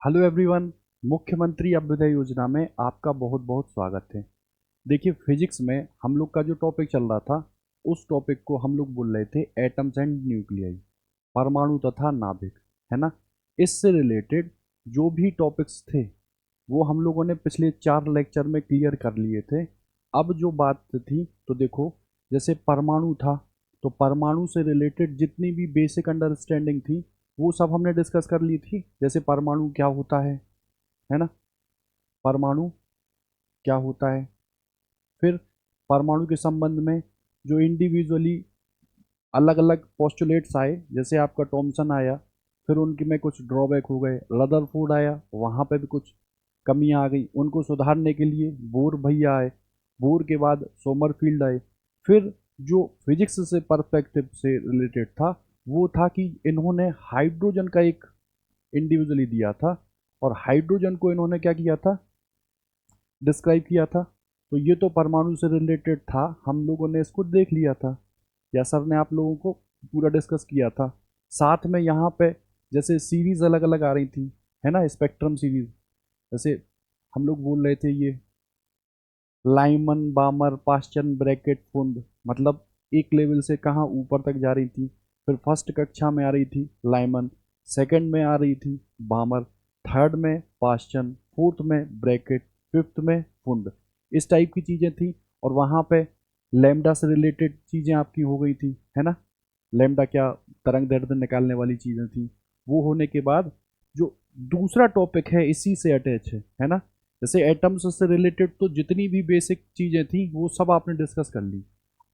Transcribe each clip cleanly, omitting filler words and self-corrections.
Hello everyone. मुख्यमंत्री अभ्युदय योजना में आपका बहुत बहुत स्वागत है। देखिए, फिजिक्स में हम लोग का जो टॉपिक चल रहा था, उस टॉपिक को हम लोग बोल रहे थे एटम्स एंड न्यूक्लियाई, परमाणु तथा नाभिक, है ना। इससे रिलेटेड जो भी टॉपिक्स थे वो हम लोगों ने पिछले 4 लेक्चर में क्लियर कर लिए थे। अब जो बात थी तो देखो, जैसे परमाणु था, तो परमाणु से रिलेटेड जितनी भी बेसिक अंडरस्टैंडिंग थी वो सब हमने डिस्कस कर ली थी। जैसे परमाणु क्या होता है ना, परमाणु क्या होता है। फिर परमाणु के संबंध में जो इंडिविजुअली अलग अलग पोस्टुलेट्स आए, जैसे आपका टॉमसन आया, फिर उनके में कुछ ड्रॉबैक हो गए, रदरफोर्ड आया, वहाँ पे भी कुछ कमियां आ गई, उनको सुधारने के लिए बोर भैया आए, बोर के बाद सोमरफील्ड आए। फिर जो फिजिक्स से परस्पेक्टिव से रिलेटेड था वो था कि इन्होंने हाइड्रोजन का एक इंडिविजुअली दिया था, और हाइड्रोजन को इन्होंने क्या किया था, डिस्क्राइब किया था। तो ये तो परमाणु से रिलेटेड था, हम लोगों ने इसको देख लिया था, या सर ने आप लोगों को पूरा डिस्कस किया था। साथ में यहाँ पे जैसे सीरीज अलग अलग आ रही थी, है ना, स्पेक्ट्रम सीरीज। जैसे हम लोग बोल रहे थे ये लाइमन बामर पास्चन ब्रैकेट फुंड, मतलब एक लेवल से कहाँ ऊपर तक जा रही थी। फिर फर्स्ट कक्षा में आ रही थी लाइमन, सेकंड में आ रही थी बामर, थर्ड में पास्चन, फोर्थ में ब्रैकेट, फिफ्थ में फुंड। इस टाइप की चीज़ें थी। और वहाँ पे लैम्डा से रिलेटेड चीज़ें आपकी हो गई थी, है ना। लैम्डा क्या, तरंग दैर्ध्य निकालने वाली चीज़ें थी। वो होने के बाद जो दूसरा टॉपिक है इसी से अटैच है ना, जैसे एटम्स से रिलेटेड तो जितनी भी बेसिक चीज़ें थी वो सब आपने डिस्कस कर ली।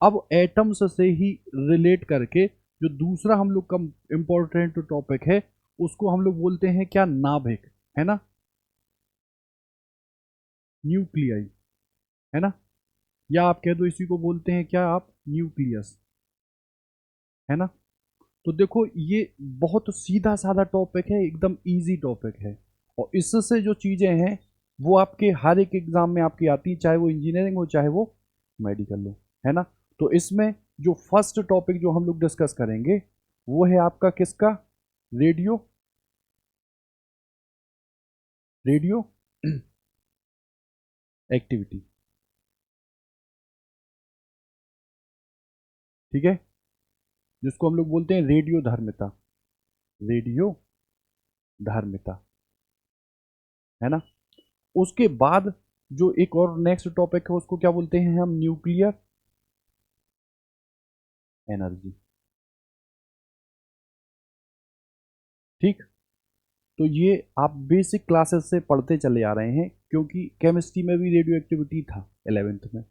अब एटम्स से ही रिलेट करके जो दूसरा हम लोग का इम्पोर्टेंट टॉपिक है उसको हम लोग बोलते हैं क्या, नाभिक, है ना, न्यूक्लियाई, है ना। या आप कह दो इसी को बोलते हैं क्या आप, न्यूक्लियस, है ना। तो देखो, ये बहुत सीधा साधा टॉपिक है, एकदम इजी टॉपिक है। और इससे जो चीज़ें हैं वो आपके हर एक एग्जाम में आपकी आती हैं, चाहे वो इंजीनियरिंग हो चाहे वो मेडिकल हो, है ना। तो इसमें जो फर्स्ट टॉपिक जो हम लोग डिस्कस करेंगे वो है आपका किसका, रेडियो, रेडियो एक्टिविटी, ठीक है, जिसको हम लोग बोलते हैं रेडियो धर्मिता, रेडियो धार्मिता, है ना। उसके बाद जो एक और नेक्स्ट टॉपिक है उसको क्या बोलते हैं हम, न्यूक्लियर एनर्जी, ठीक। तो ये आप बेसिक क्लासेस से पढ़ते चले आ रहे हैं, क्योंकि केमिस्ट्री में भी रेडियो एक्टिविटी था 11th में,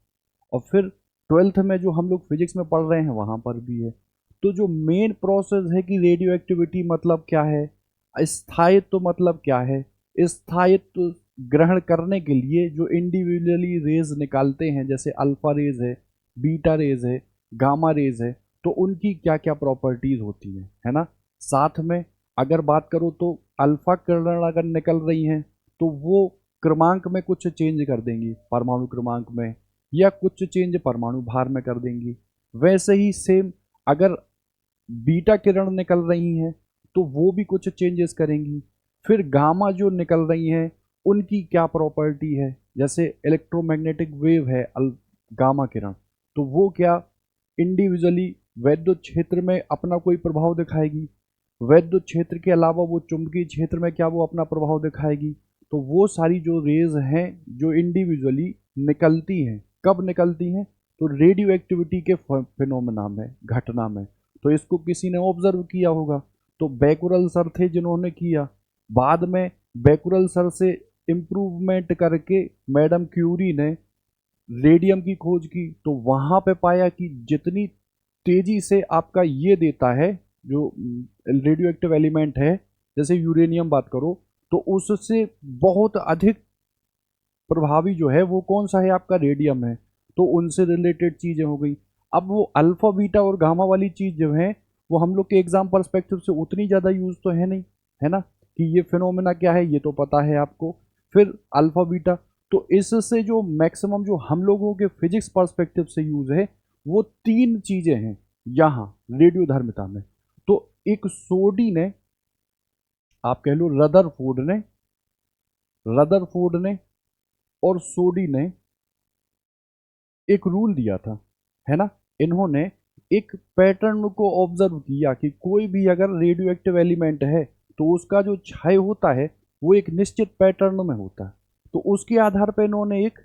और फिर 12th में जो हम लोग फिजिक्स में पढ़ रहे हैं वहाँ पर भी है। तो जो मेन प्रोसेस है कि रेडियो एक्टिविटी मतलब क्या है, स्थायित्व मतलब क्या है, स्थायित्व ग्रहण करने के लिए जो इंडिविजुअली रेज निकालते हैं, जैसे अल्फा रेज है, बीटा रेज है, गामा रेज है, तो उनकी क्या क्या प्रॉपर्टीज होती है ना। साथ में अगर बात करो तो अल्फा किरण अगर निकल रही हैं तो वो क्रमांक में कुछ चेंज कर देंगी, परमाणु क्रमांक में, या कुछ चेंज परमाणु भार में कर देंगी। वैसे ही सेम अगर बीटा किरण निकल रही हैं तो वो भी कुछ चेंजेस करेंगी। फिर गामा जो निकल रही हैं उनकी क्या प्रॉपर्टी है, जैसे इलेक्ट्रोमैग्नेटिक वेव है गामा किरण, तो वो क्या इंडिविजुअली वैद्युत क्षेत्र में अपना कोई प्रभाव दिखाएगी, वैद्युत क्षेत्र के अलावा वो चुंबकीय क्षेत्र में क्या वो अपना प्रभाव दिखाएगी। तो वो सारी जो रेज हैं जो इंडिविजुअली निकलती हैं, कब निकलती हैं, तो रेडियो एक्टिविटी के फिनोमेना में, घटना में। तो इसको किसी ने ऑब्जर्व किया होगा, तो बैकुरल सर थे जिन्होंने किया। बाद में बैकुरल सर से इम्प्रूवमेंट करके मैडम क्यूरी ने रेडियम की खोज की, तो वहां पे पाया कि जितनी तेजी से आपका ये देता है जो रेडियो एक्टिव एलिमेंट है, जैसे यूरेनियम बात करो, तो उससे बहुत अधिक प्रभावी जो है वो कौन सा है आपका, रेडियम है। तो उनसे रिलेटेड चीजें हो गई। अब वो अल्फा बीटा और गामा वाली चीज जो है वो हम लोग के एग्जाम परस्पेक्टिव से उतनी ज्यादा यूज तो है नहीं, है ना, कि ये फिनोमेना क्या है ये तो पता है आपको। फिर अल्फा बीटा, तो इससे जो मैक्सिमम जो हम लोगों के फिजिक्स पर्सपेक्टिव से यूज है वो तीन चीजें हैं यहाँ रेडियो धर्मिता में। तो एक सोडी ने, आप कह लो रदरफोर्ड ने, रदरफोर्ड ने और सोडी ने एक रूल दिया था, है ना। इन्होंने एक पैटर्न को ऑब्जर्व किया कि कोई भी अगर रेडियो एक्टिव एलिमेंट है तो उसका जो क्षय होता है वो एक निश्चित पैटर्न में होता है। तो उसके आधार पर इन्होंने एक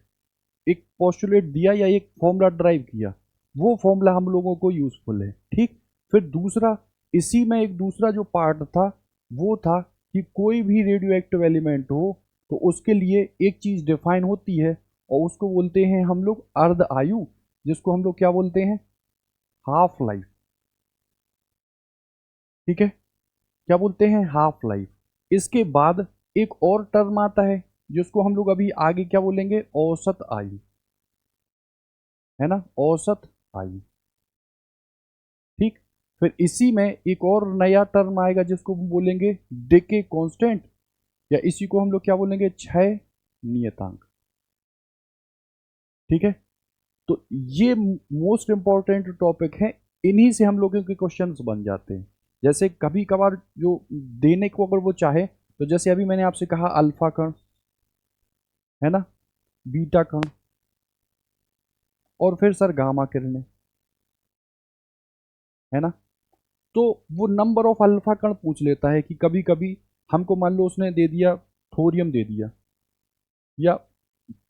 एक पोस्टुलेट दिया या एक फॉर्मूला ड्राइव किया। वो फॉर्मूला हम लोगों को यूजफुल है, ठीक। फिर दूसरा, इसी में एक दूसरा जो पार्ट था वो था कि कोई भी रेडियो एक्टिव एलिमेंट हो तो उसके लिए एक चीज डिफाइन होती है और उसको बोलते हैं हम लोग अर्ध आयु, जिसको हम लोग क्या बोलते हैं, हाफ लाइफ। ठीक है, क्या बोलते हैं, हाफ लाइफ। इसके बाद एक और टर्म आता है जिसको हम लोग अभी आगे क्या बोलेंगे, औसत आयु, है ना, औसत आयु। ठीक। फिर इसी में एक और नया टर्म आएगा जिसको हम बोलेंगे डिके कांस्टेंट, या इसी को हम लोग क्या बोलेंगे, क्षय नियतांक। ठीक है। तो ये मोस्ट इंपॉर्टेंट टॉपिक है, इन्हीं से हम लोगों के क्वेश्चंस बन जाते हैं। जैसे कभी कभार जो देने को अगर वो चाहे तो जैसे अभी मैंने आपसे कहा अल्फा कण, है ना, बीटा कण, और फिर सर गामा किरणें, है ना। तो वो नंबर ऑफ अल्फा कण पूछ लेता है कि कभी कभी हमको मान लो उसने दे दिया थोरियम दे दिया, या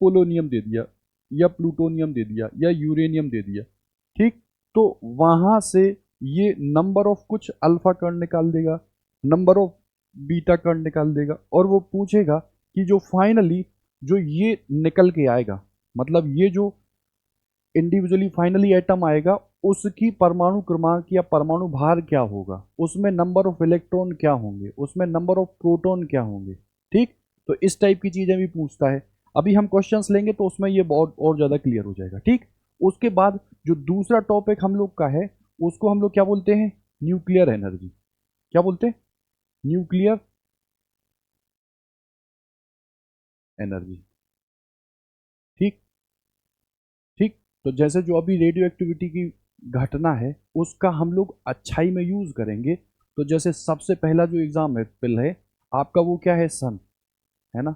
पोलोनियम दे दिया, या प्लूटोनियम दे दिया, या यूरेनियम दे दिया। ठीक। तो वहां से ये नंबर ऑफ कुछ अल्फा कण निकाल देगा, नंबर ऑफ बीटा कण निकाल देगा, और वो पूछेगा कि जो फाइनली जो ये निकल के आएगा, मतलब ये जो इंडिविजुअली फाइनली एटम आएगा उसकी परमाणु क्रमांक या परमाणु भार क्या होगा, उसमें नंबर ऑफ इलेक्ट्रॉन क्या होंगे, उसमें नंबर ऑफ प्रोटॉन क्या होंगे। ठीक। तो इस टाइप की चीजें भी पूछता है। अभी हम क्वेश्चंस लेंगे तो उसमें ये बहुत और ज्यादा क्लियर हो जाएगा। ठीक। उसके बाद जो दूसरा टॉपिक हम लोग का है उसको हम लोग क्या बोलते हैं, न्यूक्लियर एनर्जी। क्या बोलते हैं, न्यूक्लियर एनर्जी। ठीक। ठीक। तो जैसे जो अभी रेडियो एक्टिविटी की घटना है उसका हम लोग अच्छाई में यूज करेंगे। तो जैसे सबसे पहला जो एग्जाम्पल है आपका वो क्या है, सन, है ना।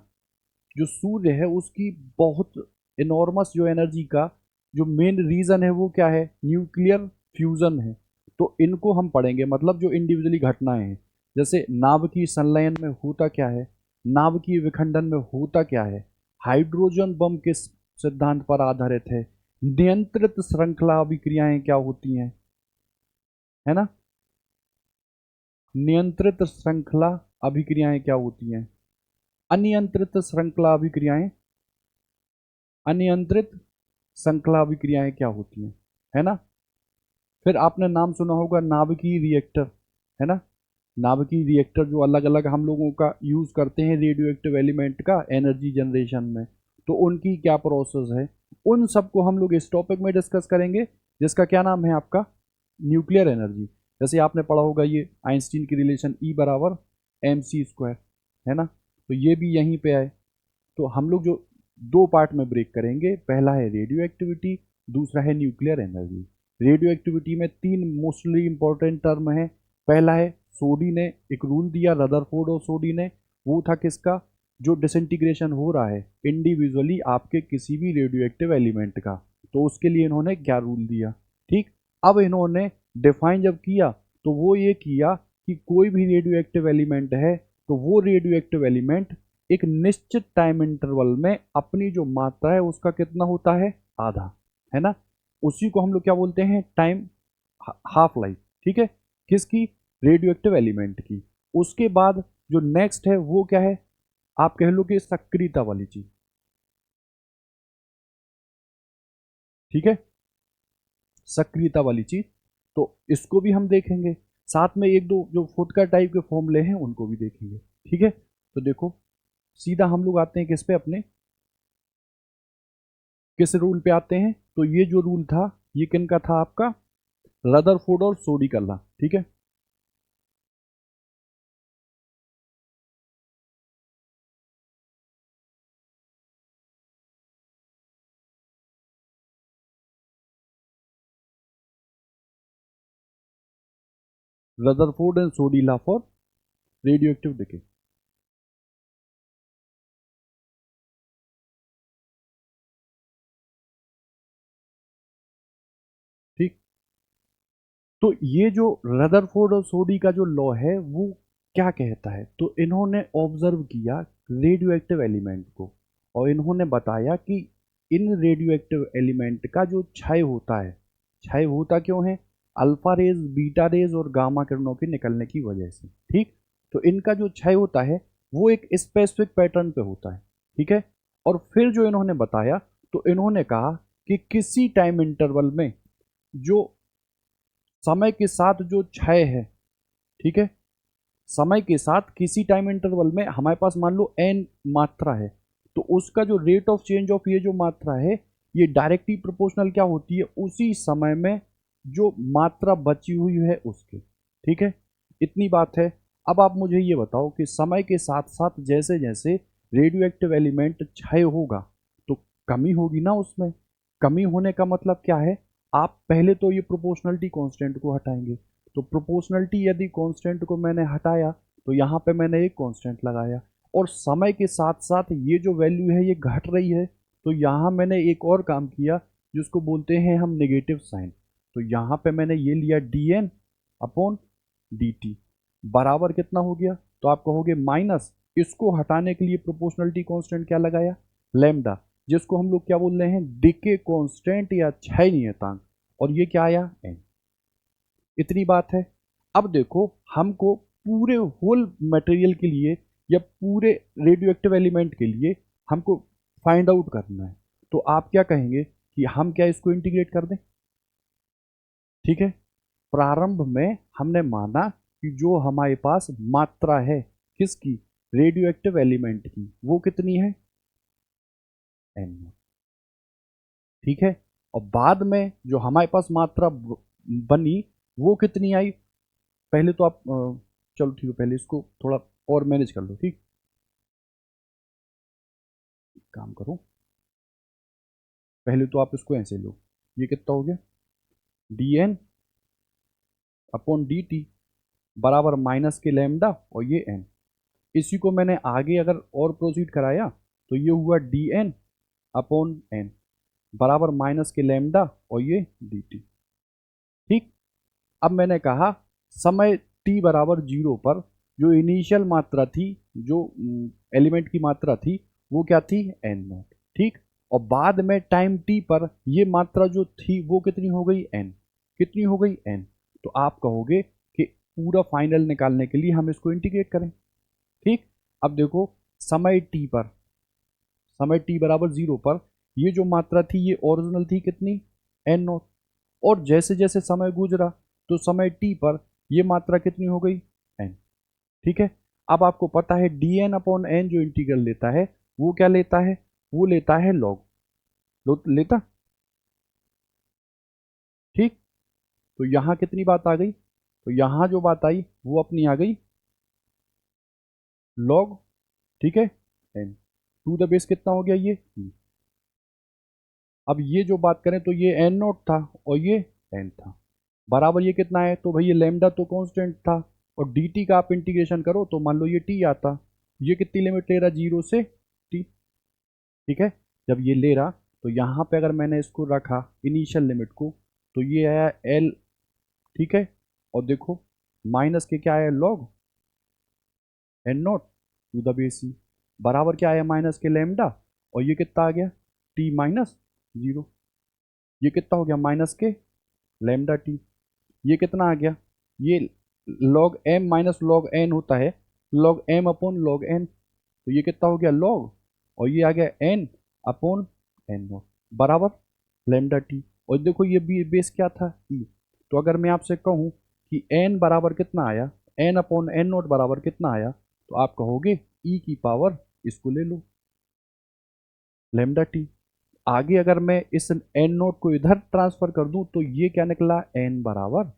जो सूर्य है उसकी बहुत इनॉर्मस जो एनर्जी का जो मेन रीजन है वो क्या है, न्यूक्लियर फ्यूजन है। तो इनको हम पढ़ेंगे, मतलब जो इंडिविजुअली घटनाएं हैं, जैसे नाभिकीय संलयन में होता क्या है, नाभिकीय विखंडन में होता क्या है, हाइड्रोजन बम किस सिद्धांत पर आधारित है, नियंत्रित श्रृंखला अभिक्रियाएं क्या होती हैं, है ना, नियंत्रित श्रृंखला अभिक्रियाएं क्या होती हैं, अनियंत्रित श्रृंखला अभिक्रियाएं, अनियंत्रित श्रृंखला अभिक्रियाएं क्या होती हैं, है ना। फिर आपने नाम सुना होगा नाभिकीय रिएक्टर, है ना। नाभिकीय रिएक्टर जो अलग अलग हम लोगों का यूज करते हैं रेडियो एक्टिव एलिमेंट का एनर्जी जनरेशन में, तो उनकी क्या प्रोसेस है, उन सबको हम लोग इस टॉपिक में डिस्कस करेंगे, जिसका क्या नाम है आपका, न्यूक्लियर एनर्जी। जैसे आपने पढ़ा होगा ये आइंस्टीन की रिलेशन ई बराबर एम सी स्क्वायर, है ना। तो ये भी यहीं पे आए। तो हम लोग जो दो पार्ट में ब्रेक करेंगे, पहला है रेडियो एक्टिविटी, दूसरा है न्यूक्लियर एनर्जी। रेडियो एक्टिविटी में तीन मोस्टली इंपॉर्टेंट टर्म है। पहला है सोडी ने एक रूल दिया, रदरफोर्ड और सोडी ने, वो था किसका, जो डिसइंटीग्रेशन हो रहा है इंडिविजुअली आपके किसी भी रेडियो एक्टिव एलिमेंट का, तो उसके लिए इन्होंने क्या रूल दिया। ठीक। अब इन्होंने डिफाइन जब किया तो वो ये किया कि कोई भी रेडियो एक्टिव एलिमेंट है तो वो रेडियो एक्टिव एलिमेंट एक निश्चित टाइम इंटरवल में अपनी जो मात्रा है उसका कितना होता है, आधा, है ना। उसी को हम लोग क्या बोलते हैं, टाइम, हाफ लाइफ। ठीक है, किसकी, रेडियो एक्टिव एलिमेंट की। उसके बाद जो नेक्स्ट है वो क्या है, आप कह लो कि सक्रियता वाली चीज। ठीक है, सक्रियता वाली चीज, तो इसको भी हम देखेंगे। साथ में एक दो जो फुटकर टाइप के फॉर्मूले हैं उनको भी देखेंगे। ठीक है, तो देखो सीधा हम लोग आते हैं किस पे, अपने किस रूल पे आते हैं। तो ये जो रूल था ये किन का था, आपका रदरफोर्ड और सोडी का था। ठीक है, Rutherford and Soddy law for radioactive decay. तो ये जो रदरफोर्ड और सोडी का जो लॉ है वो क्या कहता है, तो इन्होंने ऑब्जर्व किया रेडियो एक्टिव एलिमेंट को, और इन्होंने बताया कि इन रेडियो एक्टिव एलिमेंट का जो क्षय होता है, क्षय होता क्यों है, अल्फा रेज, बीटा रेज और गामा किरणों के निकलने की वजह से। ठीक, तो इनका जो क्षय होता है वो एक स्पेसिफिक पैटर्न पे होता है। ठीक है, और फिर जो इन्होंने बताया, तो इन्होंने कहा कि किसी टाइम इंटरवल में जो समय के साथ जो क्षय है, ठीक है, समय के साथ किसी टाइम इंटरवल में हमारे पास मान लो n मात्रा है, तो उसका जो रेट ऑफ चेंज ऑफ ये जो मात्रा है, ये डायरेक्टली प्रोपोर्शनल क्या होती है, उसी समय में जो मात्रा बची हुई है उसके। ठीक है, इतनी बात है। अब आप मुझे ये बताओ कि समय के साथ साथ जैसे जैसे रेडियो एक्टिव एलिमेंट क्षय होगा तो कमी होगी ना उसमें। कमी होने का मतलब क्या है, आप पहले तो ये प्रोपोर्शनलिटी कांस्टेंट को हटाएंगे, तो प्रोपोर्शनलिटी यदि कांस्टेंट को मैंने हटाया तो यहाँ पे मैंने एक कांस्टेंट लगाया, और समय के साथ साथ ये जो वैल्यू है ये घट रही है, तो यहाँ मैंने एक और काम किया जिसको बोलते हैं हम नेगेटिव साइन। तो यहाँ पे मैंने ये लिया dn अपॉन dt बराबर कितना हो गया, तो आप कहोगे माइनस, इसको हटाने के लिए प्रोपोर्शनलिटी कांस्टेंट क्या लगाया, लैम्डा, जिसको हम लोग क्या बोल रहे हैं, डिके कांस्टेंट या क्षय नियतांक, और ये क्या आया n। इतनी बात है। अब देखो हमको पूरे होल मटेरियल के लिए या पूरे रेडियो एक्टिव एलिमेंट के लिए हमको फाइंड आउट करना है, तो आप क्या कहेंगे कि हम क्या इसको इंटीग्रेट कर दें। ठीक है, प्रारंभ में हमने माना कि जो हमारे पास मात्रा है किसकी, रेडियो एक्टिव एलिमेंट की, वो कितनी है n। ठीक है, और बाद में जो हमारे पास मात्रा बनी वो कितनी आई, पहले तो आप चलो ठीक है, पहले इसको थोड़ा और मैनेज कर लो। ठीक, काम करो, पहले तो आप इसको ऐसे लो, ये कितना हो गया, dn अपॉन dt बराबर माइनस के लैम्डा और ये n। इसी को मैंने आगे अगर और प्रोसीड कराया तो ये हुआ dn अपॉन n बराबर माइनस के लैम्डा और ये dt। ठीक, अब मैंने कहा समय t बराबर 0 पर जो इनिशियल मात्रा थी, जो एलिमेंट की मात्रा थी वो क्या थी n नॉट। ठीक, और बाद में टाइम t पर ये मात्रा जो थी वो कितनी हो गई n, कितनी हो गई n। तो आप कहोगे कि पूरा फाइनल निकालने के लिए हम इसको इंटीग्रेट करें। ठीक, अब देखो समय t पर, समय t बराबर 0 पर ये जो मात्रा थी ये ओरिजिनल थी कितनी n नॉट, और जैसे जैसे समय गुजरा तो समय t पर ये मात्रा कितनी हो गई n। ठीक है, अब आपको पता है dn अपॉन n जो इंटीग्रल लेता है वो क्या लेता है, वो लेता है लॉग लेता। ठीक, तो यहाँ कितनी बात आ गई, तो यहाँ जो बात आई वो अपनी आ गई लॉग, ठीक है, n टू द बेस कितना हो गया ये e। अब ये जो बात करें तो ये n नोट था और ये n था, बराबर ये कितना है, तो भाई ये लैम्डा तो कांस्टेंट था, और dt का आप इंटीग्रेशन करो तो मान लो ये t आता, ये कितनी लिमिट ले रहा, 0 से t। ठीक है, जब ये ले रहा तो यहाँ पे अगर मैंने इसको रखा इनिशियल लिमिट को तो ये आया l। ठीक है, और देखो माइनस के क्या आया log n naught to the base e बराबर क्या आया माइनस के लैम्डा, और ये कितना आ गया टी माइनस 0, ये कितना हो गया माइनस के लैम्डा टी, ये कितना आ गया, ये log M minus log N होता है, log M upon log N, तो ये कितना हो गया लॉग, और ये आ गया एन अपॉन एन नॉट बराबर लैम्डा टी। और देखो ये बेस क्या था ई, तो अगर मैं आपसे कहूँ कि एन बराबर कितना आया, एन अपॉन एन नॉट बराबर कितना आया, तो आप कहोगे ई की पावर, इसको ले लो लैम्डा टी। आगे अगर मैं इस एन नोट को इधर ट्रांसफर कर दूं तो ये क्या निकला, एन बराबर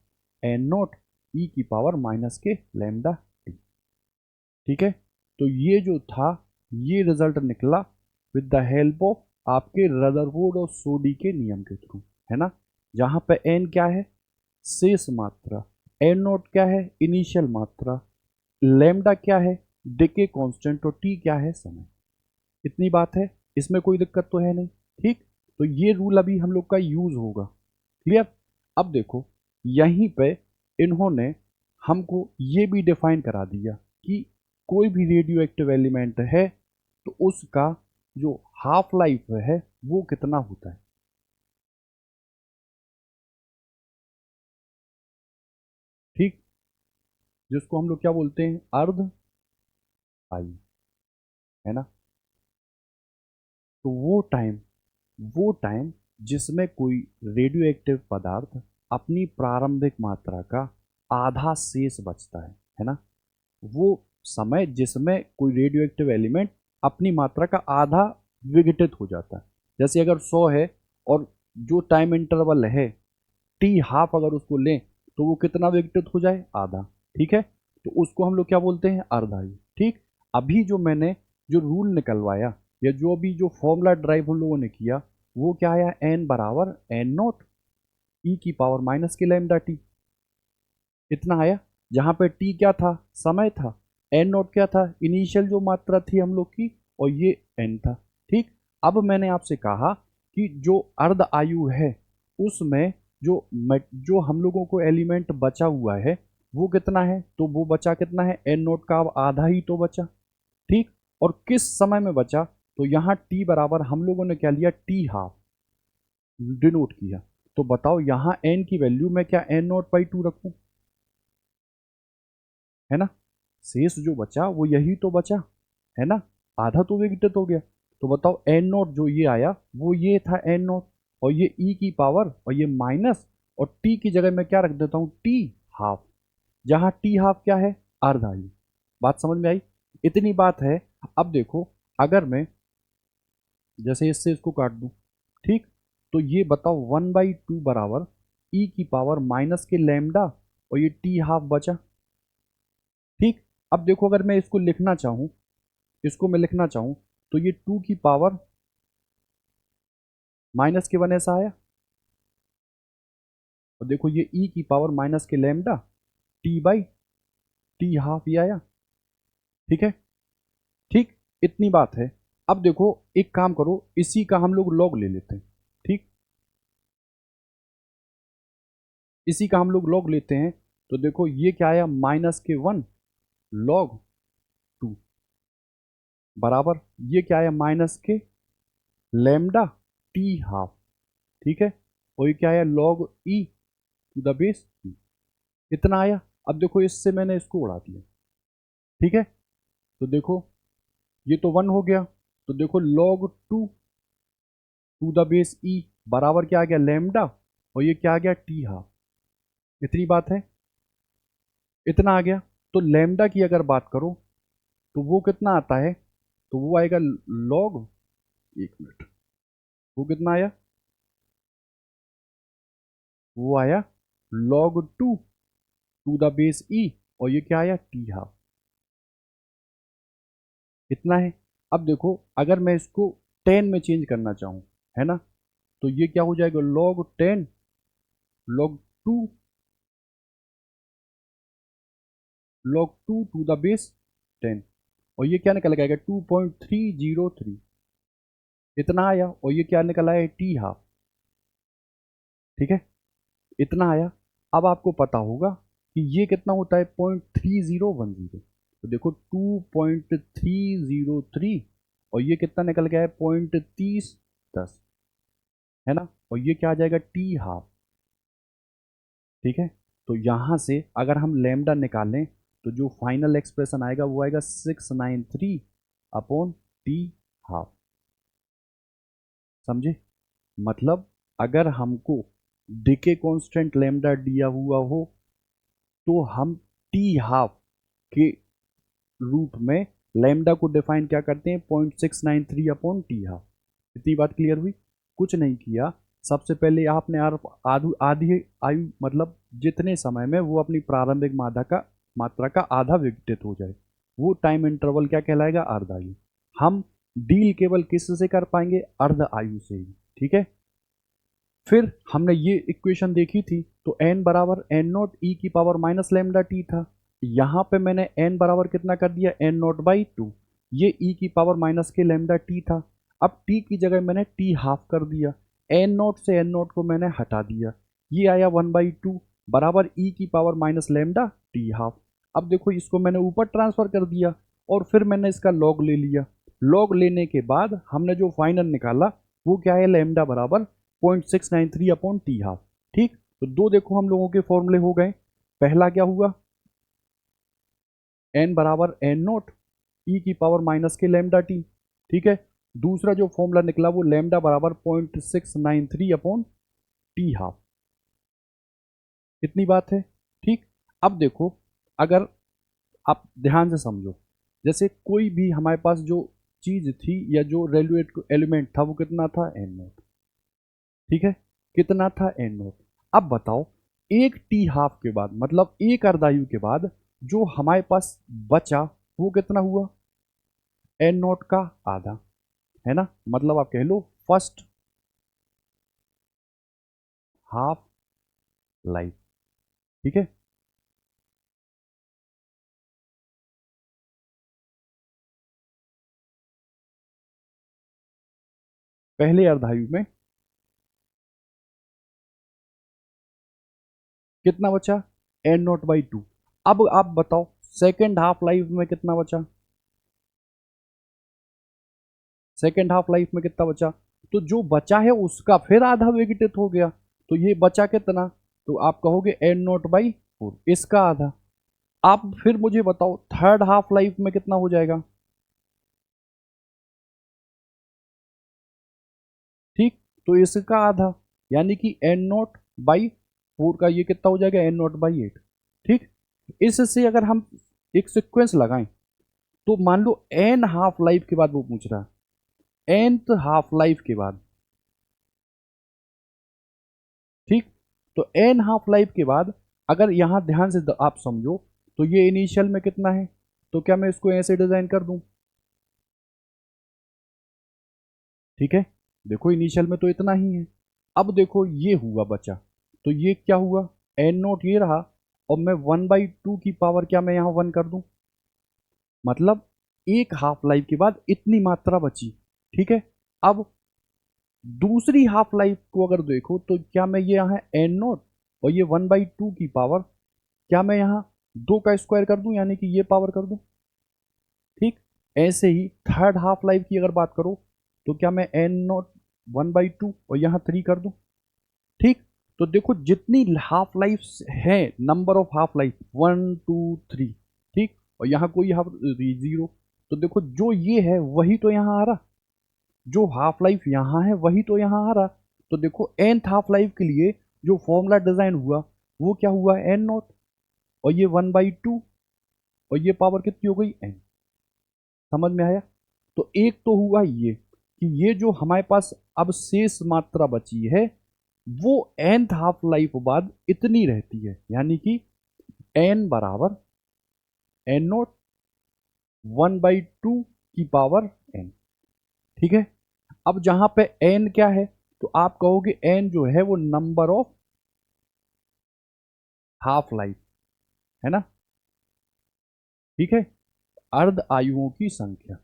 एन नोट ई की पावर माइनस के लैम्डा टी। ठीक है, तो ये जो था ये रिजल्ट निकला विद द हेल्प ऑफ आपके रदरफोर्ड और सोडी के नियम के थ्रू, है ना, जहां पे एन क्या है शेष मात्रा, एन नोट क्या है इनिशियल मात्रा, लैम्डा क्या है डिके कांस्टेंट, और टी क्या है समय। इतनी बात है, इसमें कोई दिक्कत तो है नहीं। ठीक, तो ये रूल अभी हम लोग का यूज होगा, क्लियर। अब देखो यहीं पे इन्होंने हमको ये भी डिफाइन करा दिया कि कोई भी रेडियो एक्टिव एलिमेंट है तो उसका जो हाफ लाइफ है वो कितना होता है। ठीक, जिसको हम लोग क्या बोलते हैं, अर्ध आयु, है ना। तो वो टाइम जिसमें कोई रेडियो एक्टिव पदार्थ अपनी प्रारंभिक मात्रा का आधा शेष बचता है ना, वो समय जिसमें कोई रेडियो एक्टिव एलिमेंट अपनी मात्रा का आधा विघटित हो जाता है। जैसे अगर 100 है और जो टाइम इंटरवल है टी हाफ, अगर उसको लें तो वो कितना विघटित हो जाए, आधा। ठीक है, तो उसको हम लोग क्या बोलते हैं, अर्धायु। ठीक, अभी जो मैंने जो रूल निकलवाया या जो अभी जो फॉर्मूला ड्राइव हम लोगों ने किया वो क्या आया, एन बराबर एन नॉट ई की पावर माइनस के लैम्डा टी, इतना आया। जहां पे टी क्या था, समय था, एन नॉट क्या था, इनिशियल जो मात्रा थी हम लोग की, और ये एन था। ठीक, अब मैंने आपसे कहा कि जो अर्ध आयु है उसमें जो हम लोगों को एलिमेंट बचा हुआ है वो कितना है, तो वो बचा कितना है, एन नोट का अब आधा ही तो बचा। ठीक, और किस समय में बचा, तो यहाँ टी बराबर हम लोगों ने क्या लिया, टी हाफ डिनोट किया। तो बताओ यहाँ एन की वैल्यू में क्या एन नोट बाई टू रखूं, है ना, शेष जो बचा वो यही तो बचा, है ना, आधा तो विघटित हो गया। तो बताओ एन नोट जो ये आया वो ये था एन नोट, और ये ई की पावर और ये माइनस, और टी की जगह मैं क्या रख देता हूं, टी हाफ, जहां टी हाफ क्या है, अर्ध आयु। बात समझ में आई, इतनी बात है। अब देखो, अगर मैं जैसे इससे इसको काट दूं, ठीक, तो ये बताओ 1/2 बराबर ई की पावर माइनस के लैम्डा और ये टी हाफ बचा। ठीक, अब देखो अगर मैं इसको लिखना चाहूं, इसको मैं लिखना चाहूं तो ये 2 की पावर माइनस के 1 ऐसा आया, और देखो ये ई की पावर माइनस के lambda T by T half ये आया। ठीक है, ठीक, इतनी बात है। अब देखो एक काम करो, इसी का हम लोग लॉग ले लेते हैं। ठीक, इसी का हम लोग लॉग लेते हैं, तो देखो ये क्या आया, माइनस के 1 लॉग 2 बराबर ये क्या आया, माइनस के लैम्डा टी हाफ। ठीक है, और ये क्या आया, log e to the base e, इतना आया। अब देखो इससे मैंने इसको उड़ा दिया। ठीक है, तो देखो ये तो 1 हो गया, तो देखो log 2 to the base e बराबर क्या आ गया, लैम्डा, और ये क्या आ गया, टी हाफ। इतनी बात है, इतना आ गया। तो लैम्डा की अगर बात करो तो वो कितना आता है, तो वो आएगा log, एक मिनट, वो कितना आया, वो आया log 2 to the base e, और ये क्या आया, टी हाफ, इतना है। अब देखो अगर मैं इसको 10 में चेंज करना चाहूँ, है ना, तो ये क्या हो जाएगा, log 10 log 2 to the base 10, और ये क्या निकल आएगा, 2.303, इतना आया, और ये क्या निकल आया, टी हाफ। ठीक है, इतना आया। अब आपको पता होगा कि ये कितना होता है, 0.3010, तो देखो 2.303, और ये कितना निकल गया है, 0.3010, है ना, और ये क्या आ जाएगा, टी हाफ। ठीक है, तो यहाँ से अगर हम लैम्डा निकालें तो जो फाइनल एक्सप्रेशन आएगा वो आएगा 693 अपॉन टी हाफ। समझे, मतलब अगर हमको डिके कांस्टेंट लैम्डा दिया हुआ हो तो हम टी हाफ के रूप में लैम्डा को डिफाइन क्या करते हैं, 0.693 अपॉन टी हाफ। इतनी बात क्लियर हुई, कुछ नहीं किया। सबसे पहले आपने आधी आयु मतलब जितने समय में वो अपनी प्रारंभिक मात्रा का आधा विघटित हो जाए वो टाइम इंटरवल क्या कहलाएगा, अर्ध आयु। हम डील केवल किससे कर पाएंगे, अर्ध आयु से ही। ठीक है, फिर हमने ये इक्वेशन देखी थी, तो n बराबर एन नॉट ई की पावर माइनस लैम्डा टी था। यहाँ पे मैंने n बराबर कितना कर दिया, एन नॉट बाई टू, ये e की पावर माइनस के लैम्डा टी था। अब t की जगह मैंने t हाफ कर दिया, एन नॉट से एन नॉट को मैंने हटा दिया, ये आया 1/2, बराबर ई की power minus lambda T half. अब देखो इसको मैंने ऊपर ट्रांसफर कर दिया और फिर मैंने इसका लॉग ले लिया। लॉग लेने के बाद हमने जो फाइनल निकाला वो क्या है, लेमडा बराबर 0.693 अपॉन टी हाफ। ठीक, तो दो देखो हम लोगों के फॉर्मूले हो गए। पहला क्या हुआ, एन बराबर एन नोट ई की पावर माइनस के लेमडा टी। ठीक है, दूसरा जो फॉर्मूला निकला वो लेमडा बराबर 0.693 अपॉन टी हाफ। इतनी बात है। ठीक, अब देखो, अगर आप ध्यान से समझो, जैसे कोई भी हमारे पास जो चीज थी या जो रेलवे एलिमेंट था वो कितना था, एन नोट। ठीक है, कितना था, एन नोट। अब बताओ, एक टी हाफ के बाद मतलब एक अर्धायु के बाद जो हमारे पास बचा वो कितना हुआ, एन नोट का आधा, है ना। मतलब आप कह लो फर्स्ट हाफ लाइफ। ठीक है, पहले अर्धायु में कितना बचा, एन नॉट बाई टू। अब आप बताओ सेकेंड हाफ लाइफ में कितना बचा, सेकेंड हाफ लाइफ में कितना बचा, तो जो बचा है उसका फिर आधा विघटित हो गया। तो ये बचा कितना, तो आप कहोगे एन नॉट बाई फोर, इसका आधा। आप फिर मुझे बताओ थर्ड हाफ लाइफ में कितना हो जाएगा। ठीक, तो इसका आधा, यानी कि एन नॉट बाई फोर का ये कितना हो जाएगा, एन नॉट बाई एट। ठीक, इससे अगर हम एक सिक्वेंस लगाएं तो मान लो एन हाफ लाइफ के बाद वो पूछ रहा है, एनथ हाफ लाइफ के बाद। ठीक, तो एन हाफ लाइफ के बाद अगर यहां ध्यान से आप समझो तो ये इनिशियल में कितना है, तो क्या मैं इसको ऐसे डिजाइन कर दूं। ठीक है, देखो इनिशियल में तो इतना ही है। अब देखो ये हुआ बचा, तो ये क्या हुआ, एन नोट ये रहा, और मैं वन बाई टू की पावर क्या मैं यहां वन कर दूं, मतलब एक हाफ लाइफ के बाद इतनी मात्रा बची। ठीक है, अब दूसरी हाफ लाइफ को अगर देखो तो क्या मैं ये यहाँ एन नोट और ये वन बाई टू की पावर क्या मैं यहाँ दो का स्क्वायर कर दूं, यानी कि ये पावर कर दूं। ठीक, ऐसे ही थर्ड हाफ लाइफ की अगर बात करो तो क्या मैं N naught one by two और यहाँ थ्री कर दूं। ठीक, तो देखो जितनी हाफ लाइफ है, number of half life one two three. ठीक, और यहाँ कोई हाफ जीरो, तो देखो जो ये है वही तो यहाँ आ रहा, जो हाफ लाइफ यहाँ है वही तो यहाँ आ रहा। तो देखो nth हाफ लाइफ के लिए जो फॉर्मूला डिजाइन हुआ वो क्या हुआ, एन नॉट और ये वन बाई टू और ये पावर कितनी हो गई, एन। समझ में आया। तो एक तो हुआ ये कि ये जो हमारे पास अब शेष मात्रा बची है वो nth हाफ लाइफ बाद इतनी रहती है, यानी कि एन बराबर N naught one by two की पावर एन। ठीक है, अब जहां पे एन क्या है, तो आप कहोगे एन जो है वो नंबर ऑफ हाफ लाइफ, है ना। ठीक है, अर्ध आयुओं की संख्या,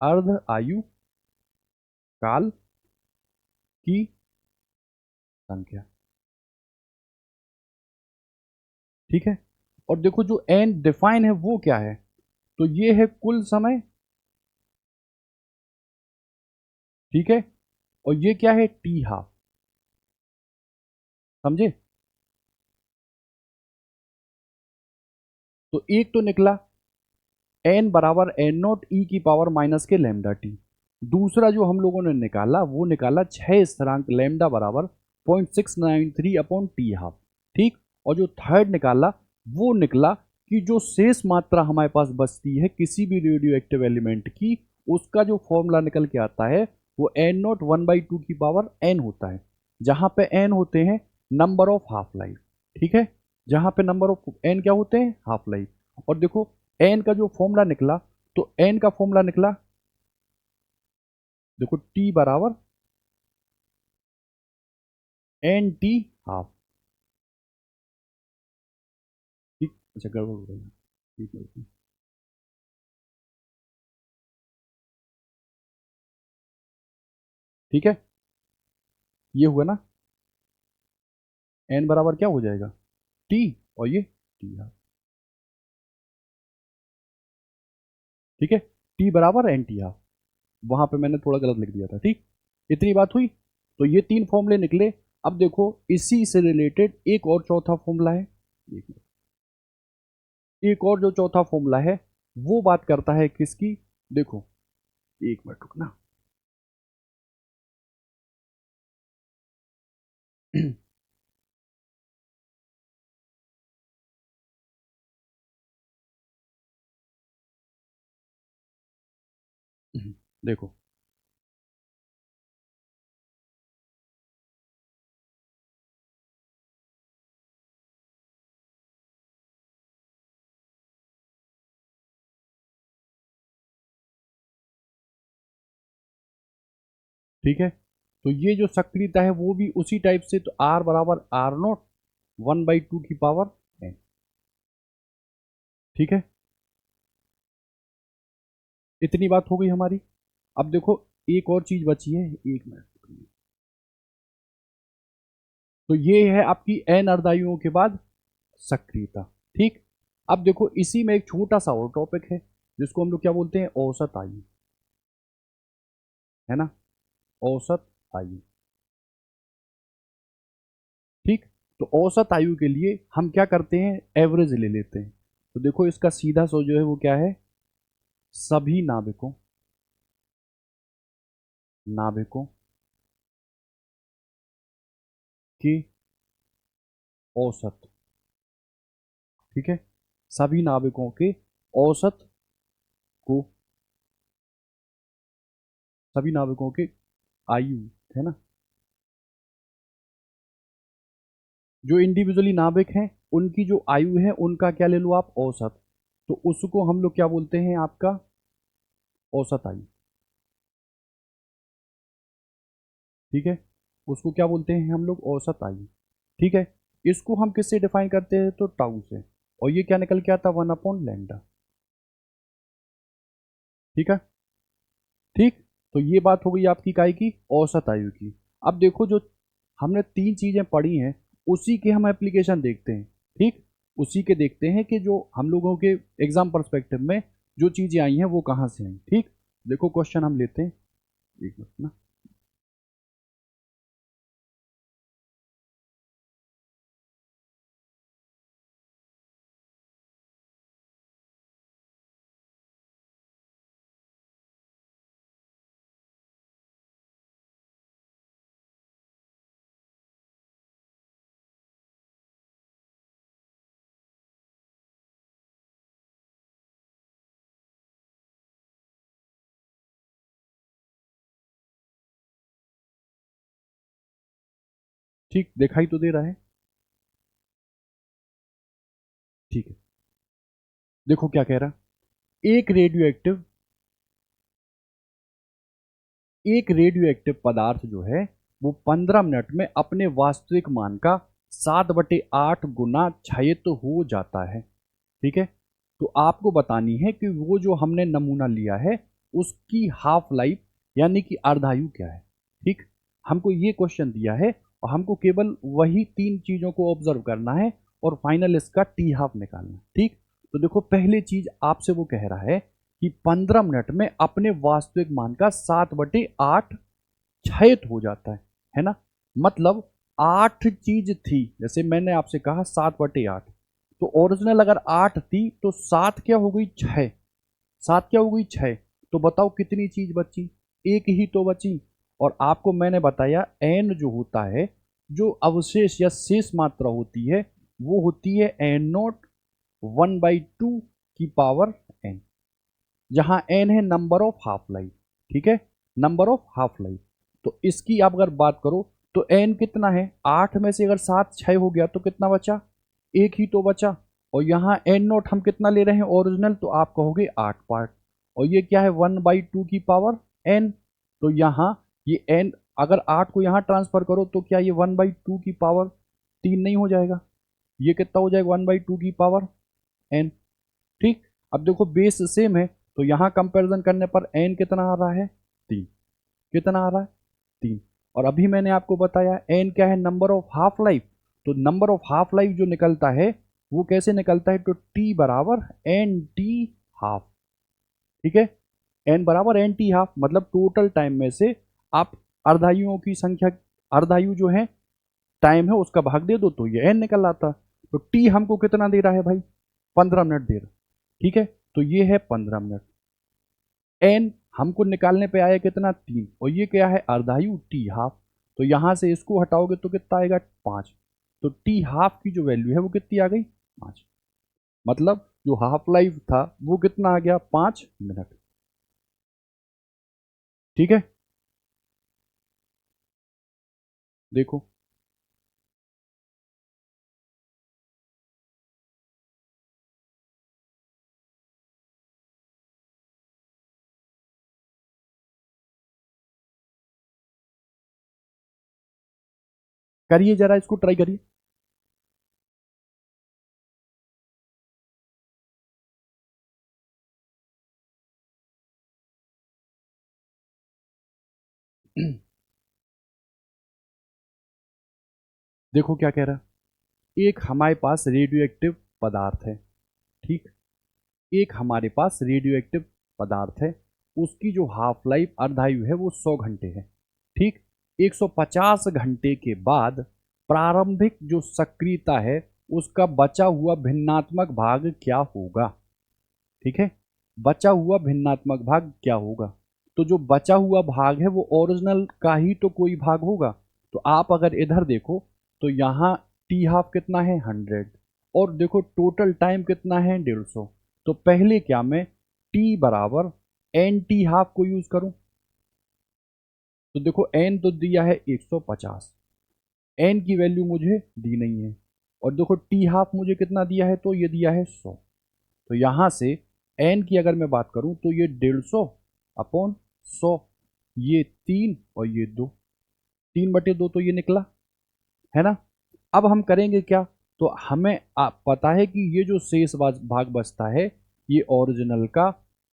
अर्ध आयु काल की संख्या। ठीक है, और देखो जो एन डिफाइन है वो क्या है, तो ये है कुल समय। ठीक है, और ये क्या है, टी हाफ। समझे, तो एक तो निकला एन बराबर एन नोट ई की पावर माइनस के लेमडा टी। दूसरा जो हम लोगों ने निकाला वो निकाला छह स्थिरांक लेमडा बराबर 0.693 अपॉन टी हाफ। ठीक, और जो थर्ड निकाला वो निकला कि जो शेष मात्रा हमारे पास बचती है किसी भी रेडियो एक्टिव एलिमेंट की, उसका जो फॉर्मूला निकल के आता है वो N naught one by two की पावर एन होता है, जहां पे एन होते हैं नंबर ऑफ हाफ लाइफ। ठीक है, जहां पे नंबर ऑफ एन क्या होते हैं, हाफ लाइफ। और देखो एन का जो फॉर्मूला निकला, तो एन का फॉर्मूला निकला, देखो टी बराबर एन टी हाफ। ठीक, अच्छा गड़बड़ हो रही है। ठीक है, ठीक है, ये हुआ ना। एन बराबर क्या हो जाएगा, टी, और ये टी हाफ, ठीक है, टी बराबर एन टी हाफ। वहां पे मैंने थोड़ा गलत लिख दिया था, ठीक। इतनी बात हुई। तो ये तीन फॉर्मूले निकले। अब देखो इसी से रिलेटेड एक और चौथा फॉर्मूला है, एक मिनट। एक और जो चौथा फॉर्मूला है वो बात करता है किसकी, देखो, एक मिनट रुकना। देखो, ठीक है, तो ये जो सक्रियता है वो भी उसी टाइप से, तो आर बराबर आर नोट 1/2 की पावर एन, ठीक है। इतनी बात हो गई हमारी। अब देखो एक और चीज बची है, एक मिनट। तो ये है आपकी एन अर्धायुओं के बाद सक्रियता, ठीक। अब देखो इसी में एक छोटा सा और टॉपिक है जिसको हम लोग क्या बोलते हैं, औसत आयु, है ना, औसत आयु, ठीक। तो औसत आयु के लिए हम क्या करते हैं, एवरेज ले लेते हैं। तो देखो इसका सीधा सो जो है वो क्या है, सभी नाविकों, नाविकों की औसत, ठीक है, सभी नाविकों के औसत को, सभी नाविकों के आयु, है ना, जो इंडिविजुअली नाविक हैं उनकी जो आयु है उनका क्या ले लो आप, औसत। तो उसको हम लोग क्या बोलते हैं, आपका औसत आयु, ठीक है, उसको क्या बोलते हैं हम लोग, औसत आयु, ठीक है। इसको हम किससे डिफाइन करते हैं, तो टाउ से, और ये क्या निकल के आता, 1/λ, ठीक है, ठीक। तो ये बात हो गई आपकी काय की, औसत आयु की। अब देखो जो हमने तीन चीजें पढ़ी हैं उसी के हम एप्लीकेशन देखते हैं, ठीक। उसी के देखते हैं कि जो हम लोगों के एग्जाम पर्सपेक्टिव में जो चीजें आई हैं वो कहाँ से आई, ठीक। देखो क्वेश्चन हम लेते हैं, एक मिनट ना। ठीक, दिखाई तो दे रहा है, ठीक है। देखो क्या कह रहा, एक रेडियो एक्टिव, एक रेडियो एक्टिव पदार्थ जो है वो 15 मिनट में अपने वास्तविक मान का 7/8 गुना क्षयित हो जाता है, ठीक है। तो आपको बतानी है कि वो जो हमने नमूना लिया है उसकी हाफ लाइफ यानी कि अर्धायु क्या है, ठीक। हमको ये क्वेश्चन दिया है और हमको केवल वही तीन चीजों को ऑब्जर्व करना है और फाइनल इसका टी हाफ निकालना है, ठीक। तो देखो पहली चीज आपसे वो कह रहा है कि 15 मिनट में अपने वास्तविक मान का 7/8 क्षयित हो जाता है ना। मतलब 8 चीज थी, जैसे मैंने आपसे कहा 7/8, तो ओरिजिनल अगर 8 थी तो 7 क्या हो गई, 6, 7 क्या हो गई, 6। तो बताओ कितनी चीज बची, एक ही तो बची। और आपको मैंने बताया एन जो होता है, जो अवशेष या शेष मात्रा होती है वो होती है एन नोट 1/2 की पावर एन, जहां एन है नंबर ऑफ हाफ लाइफ, ठीक है, नंबर ऑफ हाफ लाइफ। तो इसकी आप अगर बात करो तो एन कितना है, 8 में से अगर 7 6 हो गया तो कितना बचा, एक ही तो बचा। और यहाँ एन नोट हम कितना ले रहे हैं ओरिजिनल, तो आप कहोगे 8 पार्ट, और ये क्या है 1/2 की पावर एन। तो यहाँ ये एन अगर 8 को यहाँ ट्रांसफर करो तो क्या ये 1/2 की पावर 3 नहीं हो जाएगा, ये कितना हो जाएगा 1/2 की पावर एन, ठीक। अब देखो बेस सेम है तो यहां कंपैरिजन करने पर एन कितना आ रहा है, 3, कितना आ रहा है, 3। और अभी मैंने आपको बताया एन क्या है, नंबर ऑफ हाफ लाइफ। तो नंबर ऑफ हाफ लाइफ जो निकलता है वो कैसे निकलता है, तो टी बराबर एन टी हाफ। ठीक है, एन बराबर एन टी हाफ, मतलब टोटल टाइम में से आप अर्धायुओं की संख्या, अर्धायु जो है टाइम है उसका भाग दे दो तो ये एन निकल आता। तो टी हमको कितना दे रहा है भाई, 15 मिनट दे रहा। ठीक है, तो ये है 15 मिनट। एन हमको निकालने पे आया कितना, 3, और ये क्या है अर्धायु टी हाफ। तो यहां से इसको हटाओगे तो कितना आएगा, 5। तो टी हाफ की जो वैल्यू है वो कितनी आ गई, 5। मतलब जो हाफ लाइफ था वो कितना आ गया, 5 मिनट। ठीक है, देखो करिए जरा, इसको ट्राई करिए। देखो क्या कह रहा है, एक हमारे पास रेडियो एक्टिव पदार्थ है। ठीक, एक हमारे पास रेडियो एक्टिव पदार्थ है, उसकी जो हाफ लाइफ अर्धायु है वो 100 घंटे है। ठीक, 150 घंटे के बाद प्रारंभिक जो सक्रियता है उसका बचा हुआ भिन्नात्मक भाग क्या होगा। ठीक है, बचा हुआ भिन्नात्मक भाग क्या होगा। तो जो बचा हुआ भाग है वो ओरिजिनल का ही तो कोई भाग होगा। तो आप अगर इधर देखो तो यहाँ टी हाफ कितना है, 100, और देखो टोटल टाइम कितना है, 150। तो पहले क्या मैं टी बराबर एन टी हाफ को यूज करूं, तो देखो एन तो दिया है 150, एन की वैल्यू मुझे दी नहीं है, और देखो टी हाफ मुझे कितना दिया है, तो ये दिया है 100। तो यहां से एन की अगर मैं बात करूं तो ये 150/100, ये 3 और ये 2, 3/2 तो ये निकला, है ना। अब हम करेंगे क्या, तो हमें पता है कि ये जो शेष भाग बचता है ये ओरिजिनल का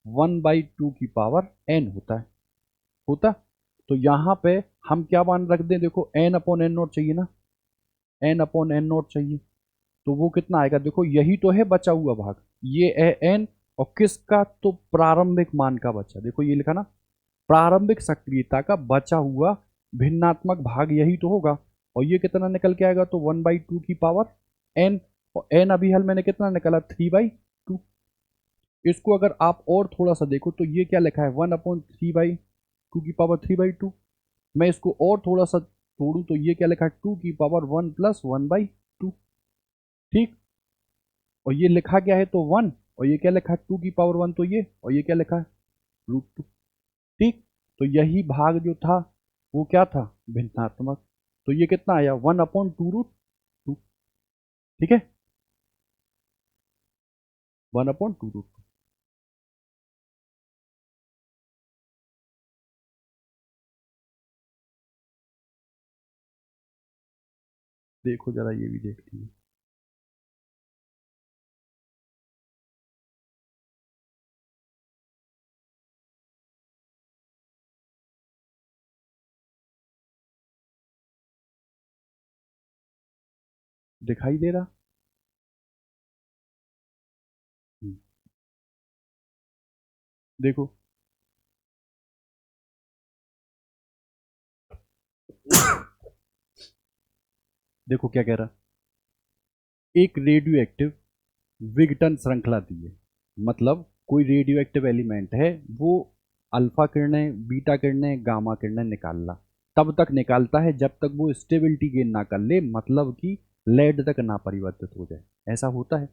1/2 की पावर एन होता। तो यहाँ पे हम क्या मान रख दें, देखो एन अपॉन एन नोट चाहिए ना, एन अपॉन एन नोट चाहिए। तो वो कितना आएगा, देखो यही तो है बचा हुआ भाग, ये है एन, और किसका, तो प्रारंभिक मान का बचा, देखो ये लिखा ना, प्रारंभिक सक्रियता का बचा हुआ भिन्नात्मक भाग यही तो होगा। और ये कितना निकल के आएगा, तो 1/2 की पावर एन, और एन अभी हल मैंने कितना निकाला, 3/2। इसको अगर आप और थोड़ा सा देखो तो ये क्या लिखा है, 1/3/2 की पावर 3/2। मैं इसको और थोड़ा सा तोड़ू तो ये क्या लिखा है, 2 की पावर 1+1/2। ठीक, और ये लिखा क्या है, तो 1, और ये क्या लिखा है, 2 की पावर 1, तो ये, और ये क्या लिखा है, √2। ठीक, तो यही भाग जो था वो क्या था, भिन्नात्मक। तो ये कितना आया, 1/2√2। ठीक है, 1/2√2। देखो जरा ये भी देख लीजिए। दिखाई दे रहा, हम्म, देखो देखो क्या कह रहा, एक रेडियो एक्टिव विघटन श्रृंखला दी है। मतलब कोई रेडियो एक्टिव एलिमेंट है, वो अल्फा किरणें, बीटा किरणें, गामा किरणें निकाल ला, तब तक निकालता है जब तक वो स्टेबिलिटी गेन ना कर ले, मतलब कि लेड तक ना परिवर्तित हो जाए, ऐसा होता है।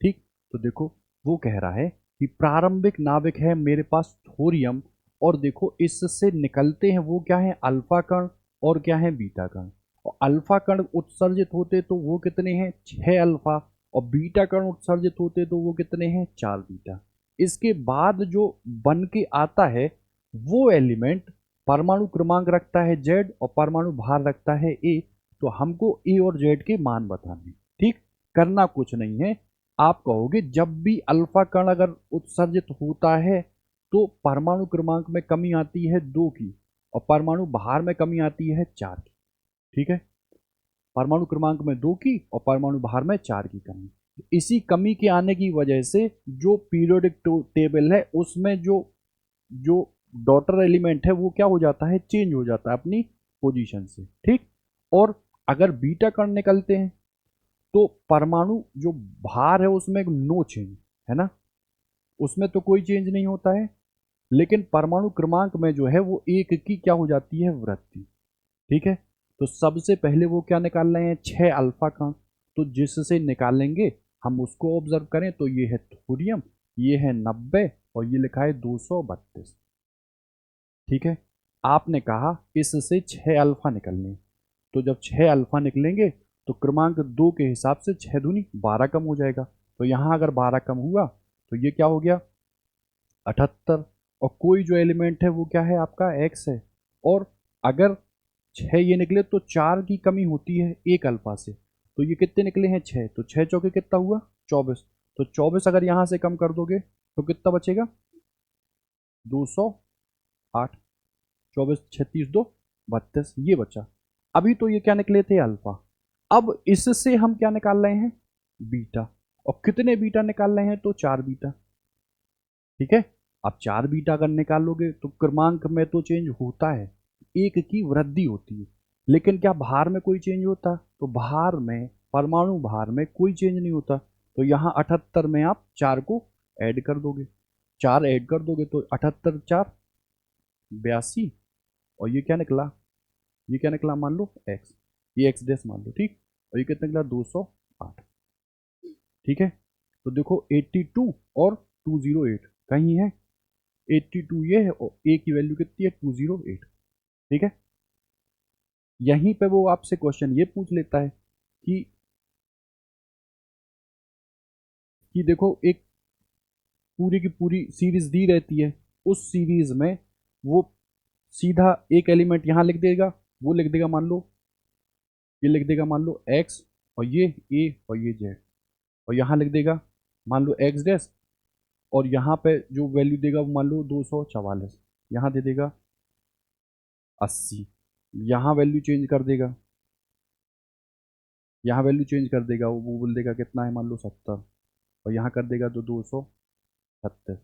ठीक, तो देखो वो कह रहा है कि प्रारंभिक नाभिक है मेरे पास थोरियम, और देखो इससे निकलते हैं वो क्या है, अल्फा कण, और क्या है, बीटा कण। और अल्फा कण उत्सर्जित होते तो वो कितने हैं, 6 अल्फा, और बीटा कण उत्सर्जित होते तो वो कितने हैं, 4 बीटा। इसके बाद जो बन के आता है वो एलिमेंट परमाणु क्रमांक रखता है जेड, और परमाणु भार रखता है ए। तो हमको ए और जेड के मान बताने। ठीक, करना कुछ नहीं है, आप कहोगे जब भी अल्फा कण अगर उत्सर्जित होता है तो परमाणु क्रमांक में कमी आती है 2 की, और परमाणु भार में कमी आती है 4 की। ठीक है, परमाणु क्रमांक में 2 की और परमाणु भार में 4 की कमी। इसी कमी के आने की वजह से जो पीरियोडिक टेबल है उसमें जो जो डॉटर एलिमेंट है वो क्या हो जाता है, चेंज हो जाता है अपनी पोजीशन से, ठीक। और अगर बीटा कण निकलते हैं तो परमाणु जो भार है उसमें नो चेंज है ना, उसमें तो कोई चेंज नहीं होता है। लेकिन परमाणु क्रमांक में जो है वो एक की क्या हो जाती है, वृद्धि, ठीक है। तो सबसे पहले वो क्या निकाल रहे हैं, 6 अल्फा कण। तो जिससे निकालेंगे हम उसको ऑब्जर्व करें तो ये है थोरियम, ये है 90 और ये लिखा है 232, ठीक है। आपने कहा इससे 6 अल्फा निकलने हैं। तो जब 6 अल्फा निकलेंगे तो क्रमांक 2 के हिसाब से 6 दूनी 12 कम हो जाएगा। तो यहाँ अगर 12 कम हुआ तो ये क्या हो गया, 78। और कोई जो एलिमेंट है वो क्या है आपका, एक्स है। और अगर 6 ये निकले तो 4 की कमी होती है एक अल्फा से। तो ये कितने निकले हैं, 6। तो 6 चौके कितना हुआ, 24। तो 24 अगर यहाँ से कम कर दोगे तो कितना बचेगा, 208। 24 36 2 32, ये बचा। अभी तो ये क्या निकले थे, अल्फा। अब इससे हम क्या निकाल रहे हैं, बीटा। और कितने बीटा निकाल रहे हैं, तो 4 बीटा, ठीक है। अब 4 बीटा अगर निकालोगे तो क्रमांक में तो चेंज होता है, एक की वृद्धि होती है। लेकिन क्या भार में कोई चेंज होता, तो भार में, परमाणु भार में कोई चेंज नहीं होता। तो यहाँ 78 में आप 4 को ऐड कर दोगे, 4 ऐड कर दोगे तो 78 4 82। और ये क्या निकला, ये क्या निकला, मान लो एक्स, ये एक्स डैश मान लो, ठीक। और ये कितना निकला, 208, ठीक है। तो देखो 82 और 208 कहीं है, 82 ये है और ए की वैल्यू कितनी है, 208, ठीक है। यहीं पे वो आपसे क्वेश्चन ये पूछ लेता है कि देखो एक पूरी की पूरी सीरीज दी रहती है, उस सीरीज में वो सीधा एक एलिमेंट यहाँ लिख देगा, वो लिख देगा मान लो, ये लिख देगा मान लो एक्स, और ये ए और ये जेड, और यहाँ लिख देगा मान लो एक्स डैश, और यहाँ पे जो वैल्यू देगा वो मान लो 244, यहाँ दे देगा 80, यहाँ वैल्यू चेंज कर देगा, यहाँ वैल्यू चेंज कर देगा, वो बोल देगा कितना है, मान लो 70, और यहाँ कर देगा तो 276,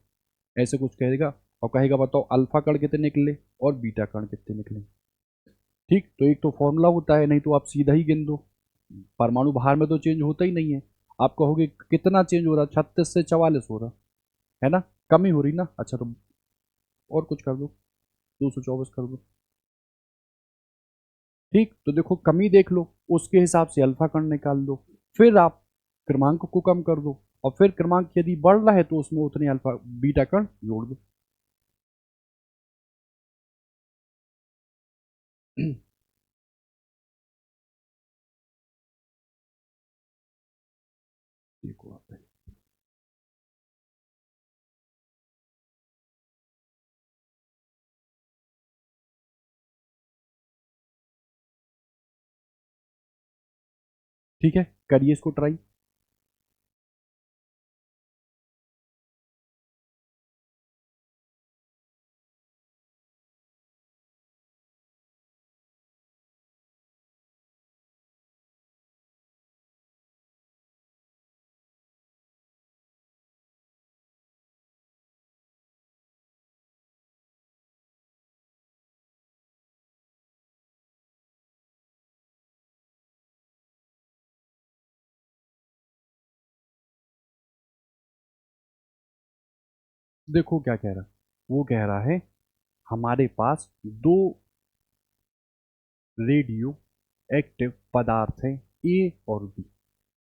ऐसे कुछ कहेगा। और कहेगा बताओ अल्फा कण कितने निकले और बीटा कण कितने निकले, ठीक। तो एक तो फॉर्मूला होता है, नहीं तो आप सीधा ही गिन दो। परमाणु भार में तो चेंज होता ही नहीं है। आप कहोगे कितना चेंज हो रहा, 36 से 44 हो रहा है ना, कमी हो रही ना, अच्छा तो और कुछ कर दो, 224 कर दो, ठीक। तो देखो कमी देख लो, उसके हिसाब से अल्फा कण निकाल दो, फिर आप क्रमांक को कम कर दो, और फिर क्रमांक यदि बढ़ रहा है तो उसमें उतने अल्फा बीटा कण जोड़ दो। देखो आप, ठीक है, करिए इसको ट्राई। देखो क्या कह रहा, वो कह रहा है हमारे पास दो रेडियो एक्टिव पदार्थ हैं, ए और बी।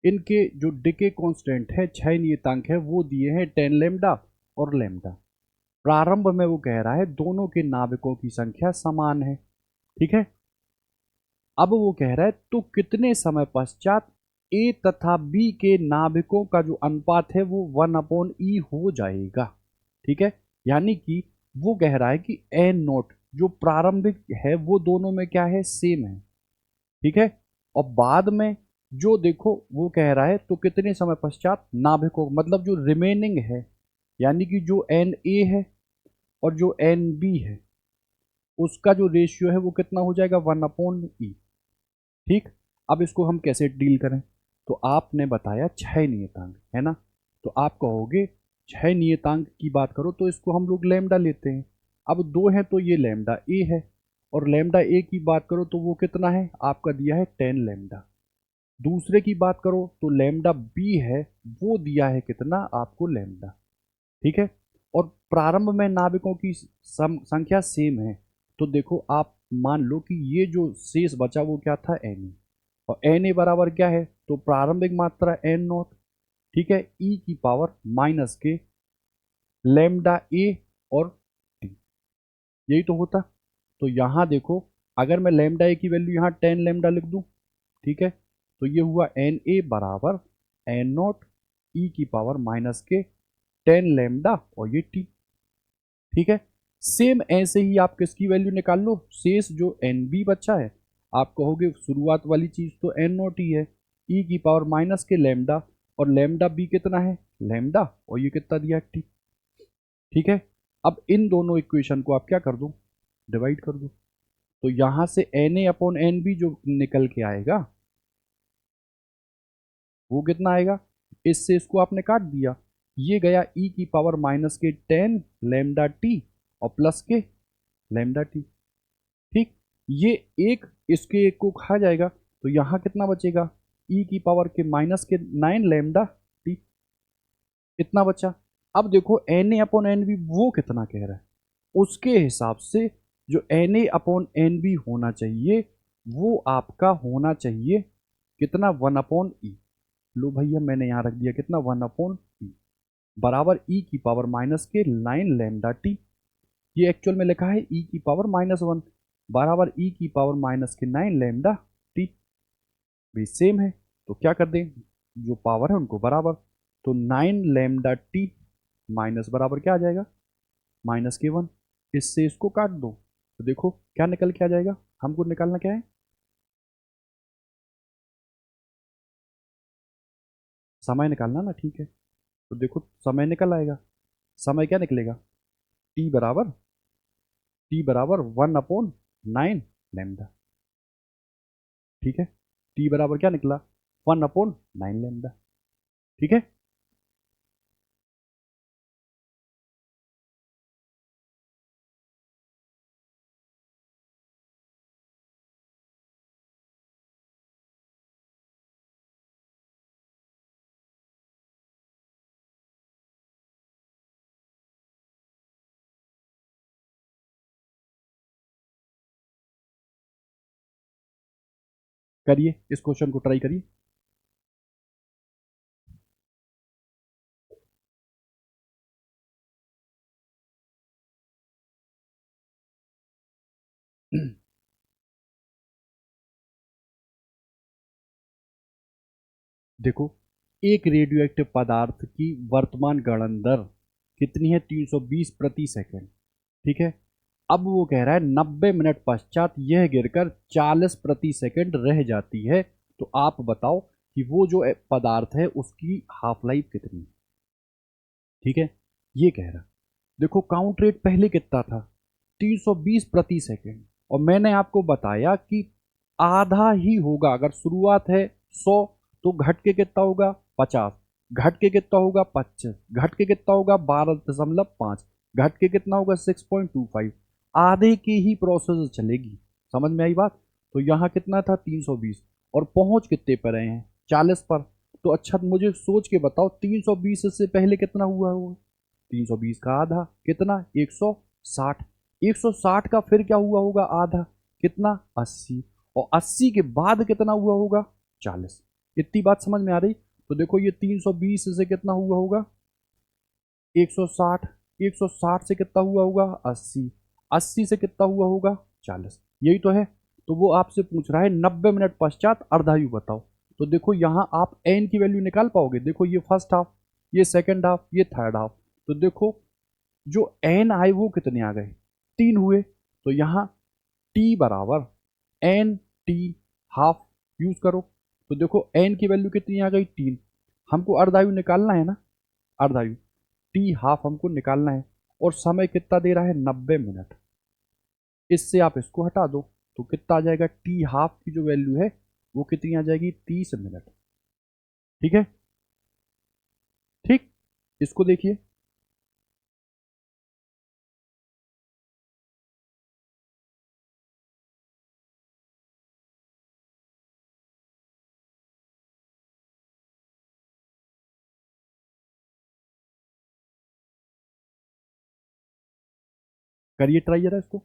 इनके जो डिके कांस्टेंट है, क्षय नियतांक है, वो दिए हैं 10 लेमडा और लेमडा। प्रारंभ में वो कह रहा है दोनों के नाभिकों की संख्या समान है, ठीक है। अब वो कह रहा है तो कितने समय पश्चात ए तथा बी के नाभिकों का जो अनुपात है वो 1/E हो जाएगा, ठीक है। यानी कि वो कह रहा है कि एन नोट जो प्रारंभिक है वो दोनों में क्या है, सेम है, ठीक है। और बाद में जो देखो वो कह रहा है तो कितने समय पश्चात नाभिकों, मतलब जो रिमेनिंग है, यानी कि जो एन ए है और जो एन बी है उसका जो रेशियो है वो कितना हो जाएगा, 1/E, ठीक। अब इसको हम कैसे डील करें? तो आपने बताया 6 नियतांक है ना, तो आप कहोगे 6 नियतांक की बात करो तो इसको हम लोग लैम्डा लेते हैं। अब 2 है तो ये लैम्डा ए है, और लैम्डा ए की बात करो तो वो कितना है, आपका दिया है 10 लैम्डा। दूसरे की बात करो तो लैम्डा बी है, वो दिया है कितना आपको, लैम्डा। ठीक है, और प्रारंभ में नाभिकों की संख्या सेम है, तो देखो आप मान लो कि ये जो शेष बचा वो क्या था, एन, और एन ए बराबर क्या है, तो प्रारंभिक मात्रा एन नॉट, ठीक है, ई की पावर माइनस के लैम्डा ए और टी, यही तो होता। तो यहां देखो, अगर मैं लैम्डा ए की वैल्यू यहाँ 10 लैम्डा लिख दूं, ठीक है, तो ये हुआ एन ए बराबर एन नॉट ई की पावर माइनस के 10 लैम्डा और ये टी। ठीक है, सेम ऐसे ही आप किसकी वैल्यू निकाल लो, शेष जो एन बी बचा है, आप कहोगे शुरुआत वाली चीज तो एन नॉट ही है, ई की पावर माइनस के लैम्डा, और लैम्डा बी कितना है, लैम्डा, और ये कितना दिया है, टी। ठीक है, अब इन दोनों इक्वेशन को आप क्या कर दो, डिवाइड कर दो, तो यहां से N A upon N B जो निकल के आएगा वो कितना आएगा, इससे इसको आपने काट दिया, ये गया ई की पावर माइनस के 10 लैम्डा टी और प्लस के लैम्डा टी। ठीक, ये एक इसके एक को खा जाएगा, तो यहां कितना बचेगा, ई की पावर के माइनस के 9 लैम्डा टी, कितना बचा। अब देखो N A upon N B वो कितना कह रहा है, उसके हिसाब से जो N A upon N B होना चाहिए वो आपका होना चाहिए कितना, 1/e। लो भैया मैंने यहां रख दिया कितना, 1/e बराबर ई की पावर माइनस के 9 लैम्डा टी, ये एक्चुअल में लिखा है ई की पावर -1 बराबर ई की पावर माइनस के 9 लैम्डा टी, भी सेम है, तो क्या कर दें, जो पावर है उनको बराबर, तो 9 लैम्डा टी माइनस बराबर क्या आ जाएगा, -1, इससे इसको काट दो, तो देखो क्या निकल के आ जाएगा, हमको निकालना क्या है, समय निकालना ना, ठीक है, तो देखो समय निकल आएगा, समय क्या निकलेगा, टी बराबर, टी बराबर 1/9 लैम्डा। ठीक है, टी बराबर क्या निकला, 1/9 लैम्डा। ठीक है, करिए इस क्वेश्चन को ट्राई करिए। देखो, एक रेडियोएक्टिव पदार्थ की वर्तमान गलन दर कितनी है, 320 प्रति सेकंड। ठीक है, अब वो कह रहा है 90 मिनट पश्चात यह गिरकर 40 प्रति सेकंड रह जाती है, तो आप बताओ कि वो जो पदार्थ है उसकी हाफ लाइफ कितनी है। ठीक है, ये कह रहा, देखो काउंट रेट पहले कितना था, 320 प्रति सेकंड, और मैंने आपको बताया कि आधा ही होगा, अगर शुरुआत है 100 तो घट के कितना होगा, 50, घट के कितना होगा 25, घट के कितना होगा 12.5, घट के कितना होगा 6.25, आधे की ही प्रोसेस चलेगी। समझ में आई बात, तो यहाँ कितना था 320, और पहुंच कितने पर रहे हैं, 40 पर। तो अच्छा मुझे सोच के बताओ 320 से पहले कितना हुआ हुआ, 320 का आधा कितना, 160, 160 का फिर क्या हुआ होगा आधा, कितना, 80, और 80 के बाद कितना हुआ होगा, 40। इतनी बात समझ में आ रही, तो देखो ये 320 से कितना हुआ होगा, 160, 160 से कितना हुआ होगा, 80, 80 से कितना हुआ होगा, 40, यही तो है। तो वो आपसे पूछ रहा है 90 मिनट पश्चात अर्धायु बताओ, तो देखो यहाँ आप एन की वैल्यू निकाल पाओगे, देखो ये फर्स्ट हाफ, ये सेकंड हाफ, ये थर्ड हाफ, तो देखो जो एन आए वो कितने आ गए, 3 हुए, तो यहाँ टी बराबर एन टी हाफ यूज करो, तो देखो एन की वैल्यू कितनी आ गई, 3, हमको अर्धायु निकालना है ना, अर्धायु टी हाफ हमको निकालना है, और समय कितना दे रहा है, 90 मिनट, इससे आप इसको हटा दो, तो कितना आ जाएगा, टी हाफ की जो वैल्यू है वो कितनी आ जाएगी, 30 मिनट। ठीक है, ठीक। इसको देखिए, करिए ट्राई जरा इसको।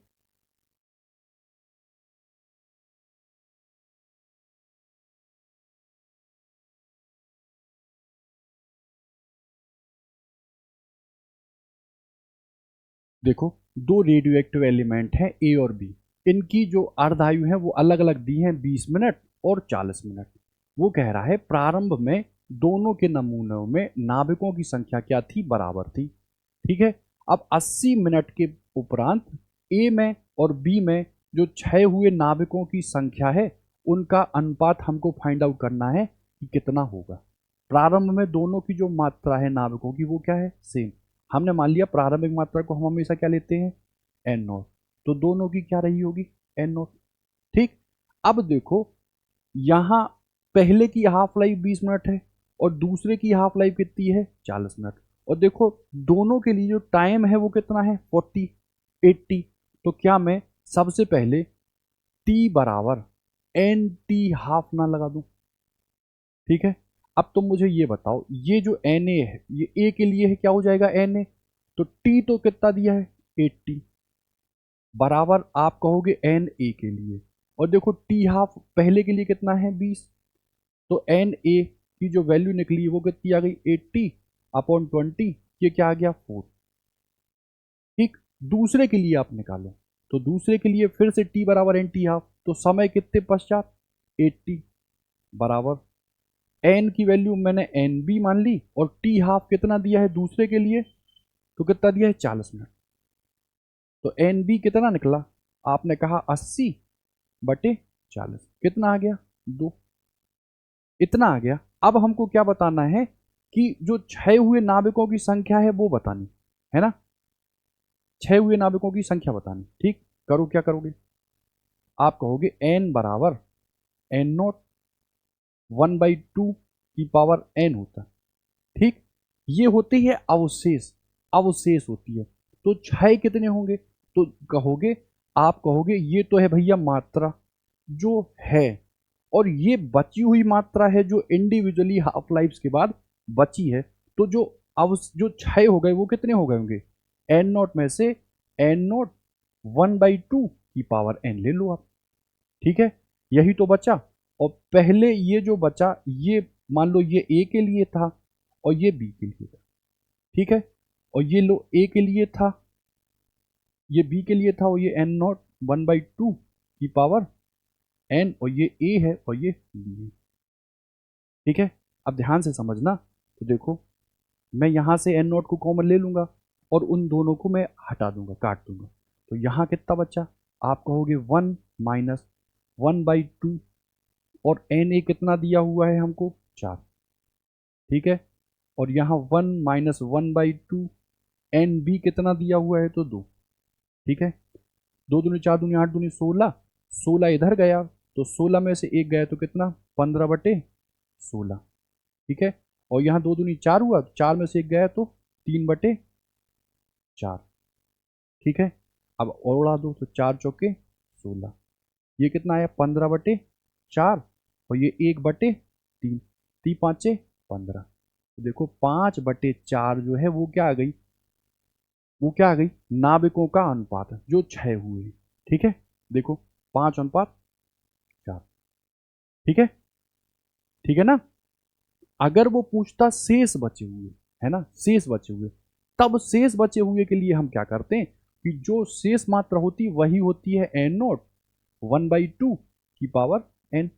देखो, दो रेडियो एक्टिव एलिमेंट हैं ए और बी। इनकी जो अर्धायु है वो अलग अलग दी है, 20 मिनट और 40 मिनट। वो कह रहा है प्रारंभ में दोनों के नमूनों में नाभिकों की संख्या क्या थी, बराबर थी। ठीक है। अब 80 मिनट के उपरांत ए में और बी में जो क्षय हुए नाभिकों की संख्या है उनका अनुपात हमको फाइंड आउट करना है कि कितना होगा। प्रारंभ में दोनों की जो मात्रा है नाभिकों की वो क्या है, सेम। हमने मान लिया प्रारंभिक मात्रा को हम हमेशा क्या लेते हैं, एन नॉट। तो दोनों की क्या रही होगी, एन नॉट। ठीक। अब देखो, यहां पहले की हाफ लाइफ 20 मिनट है और दूसरे की हाफ लाइफ कितनी है, 40 मिनट। और देखो दोनों के लिए जो टाइम है वो कितना है, 40 80। तो क्या मैं सबसे पहले टी बराबर एन टी हाफ ना लगा दूं। ठीक है। अब तुम मुझे ये बताओ, ये जो एन ए है ये ए के लिए है, क्या हो जाएगा एन ए। तो टी तो कितना दिया है, 80, बराबर आप कहोगे एन ए के लिए। और देखो टी हाफ पहले के लिए कितना है, 20। तो एन ए की जो वैल्यू निकली वो कितनी आ गई, 80/20। ये क्या आ गया, 4। ठीक। दूसरे के लिए आप निकालो, तो दूसरे के लिए फिर से टी बराबर एन टी हाफ। तो समय कितने पश्चात, 80, बराबर एन की वैल्यू मैंने एन बी मान ली और टी हाफ कितना दिया है दूसरे के लिए, तो कितना दिया है, 40 मिनट। तो एन बी कितना निकला, आपने कहा 80/40, कितना आ गया, 2। इतना आ गया। अब हमको क्या बताना है कि जो क्षय हुए नाभिकों की संख्या है वो बतानी है ना, क्षय हुए नाभिकों की संख्या बतानी। ठीक। करो, क्या करोगे, आप कहोगे एन बराबर एन नोट 1/2 की पावर एन होता है। ठीक। ये होती है अवशेष, अवशेष होती है। तो क्षय कितने होंगे, तो कहोगे, आप कहोगे ये तो है भैया मात्रा जो है, और ये बची हुई मात्रा है जो इंडिविजुअली हाफ लाइफ के बाद बची है। तो जो क्षय हो गए वो कितने हो गए होंगे, एन नॉट में से एन नॉट 1/2 की पावर एन ले लो आप। ठीक है। यही तो बचा। और पहले ये जो बचा ये, मान लो ये ए के लिए था और ये बी के लिए था। ठीक है। और ये लो ए के लिए था, ये बी के लिए था, और ये एन नॉट 1/2 की पावर एन, और ये ए है और ये बी है। ठीक है। अब ध्यान से समझना। तो देखो, मैं यहां से एन नॉट को कॉमन ले लूंगा और उन दोनों को मैं हटा दूंगा, काट दूंगा। तो यहां कितना बचा, आप कहोगे 1 - 1/2, और एन ए कितना दिया हुआ है हमको, 4। ठीक है। और यहाँ 1 - 1/2, एन बी कितना दिया हुआ है, तो 2। ठीक है। 2 दूनी 4 दूनी 8 दूनी 16, 16 इधर गया तो 16 में से एक गया तो कितना, 15/16। ठीक है। और यहाँ 2 दूनी 4 हुआ, 4 में से एक गया तो 3/4। ठीक है। अब और उड़ा दो, तो 4 × 4 = 16। ये कितना आया, 15/4, और ये 1/3, 3×5 = 15। तो देखो 5/4 जो है वो क्या आ गई, वो क्या आ गई, नाभिकों का अनुपात है जो क्षय हुए हैं। ठीक है। देखो 5:4। ठीक है, ठीक है ना। अगर वो पूछता शेष बचे हुए, है ना, शेष बचे हुए, तब शेष बचे हुए के लिए हम क्या करते हैं कि जो शेष मात्रा होती वही होती है एन नोट 1/2 की पावर एन।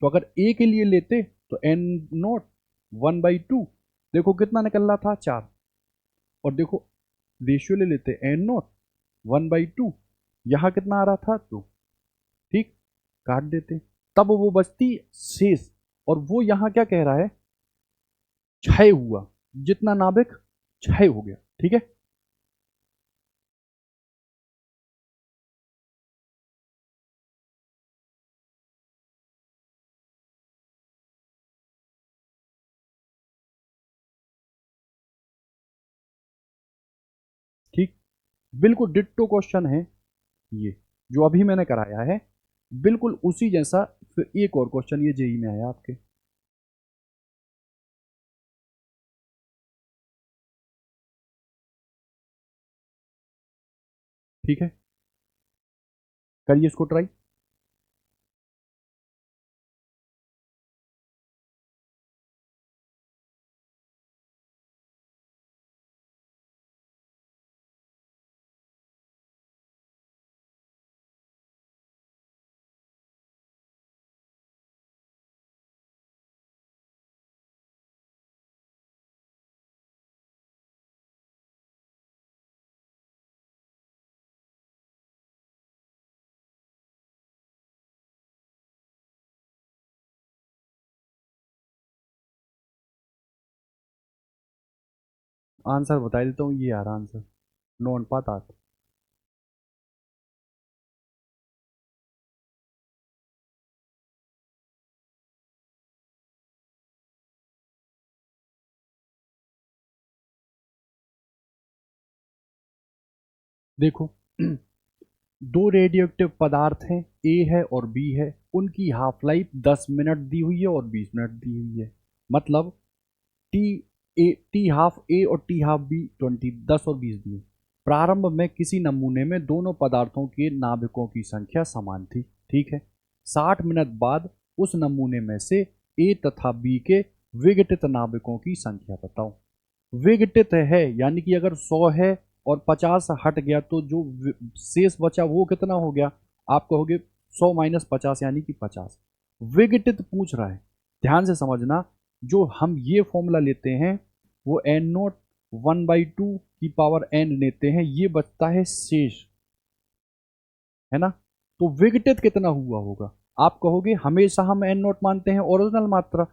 तो अगर ए के लिए लेते तो एन नोट 1/2, देखो कितना निकल रहा था, 4। और देखो रेशियो ले लेते एन नोट 1/2, यहां कितना आ रहा था, 2। ठीक। काट देते, तब वो बचती शेष। और वो यहां क्या कह रहा है, क्षय हुआ, जितना नाभिक क्षय हो गया। ठीक है। बिल्कुल डिट्टो क्वेश्चन है ये, जो अभी मैंने कराया है, बिल्कुल उसी जैसा। फिर एक और क्वेश्चन ये जेई में आया आपके। ठीक है, करिए इसको ट्राई। आंसर बता देता हूँ, ये आ रहा आंसर, 9:8। देखो, दो रेडियो एक्टिव पदार्थ हैं, ए है और बी है, उनकी हाफ लाइफ 10 मिनट दी हुई है और 20 मिनट दी हुई है। मतलब टी टी हाफ ए और टी हाफ बी 10 और 20 दिए। प्रारंभ में किसी नमूने में दोनों पदार्थों के नाभिकों की संख्या समान थी। ठीक है। 60 मिनट बाद उस नमूने में से ए तथा बी के विघटित नाभिकों की संख्या बताओ। विघटित है यानी कि अगर 100 है और 50 हट गया तो जो शेष बचा वो कितना हो गया। आप कहोगे 100 - 50 यानी कि 50। विघटित पूछ रहा है, ध्यान से समझना। जो हम ये फॉर्मूला लेते हैं वो एन नोट 1/2 की पावर n लेते हैं, ये बचता है शेष, है ना। तो विघटित कितना हुआ होगा। आप कहोगे हमेशा हम एन नोट मानते हैं ओरिजिनल मात्रा,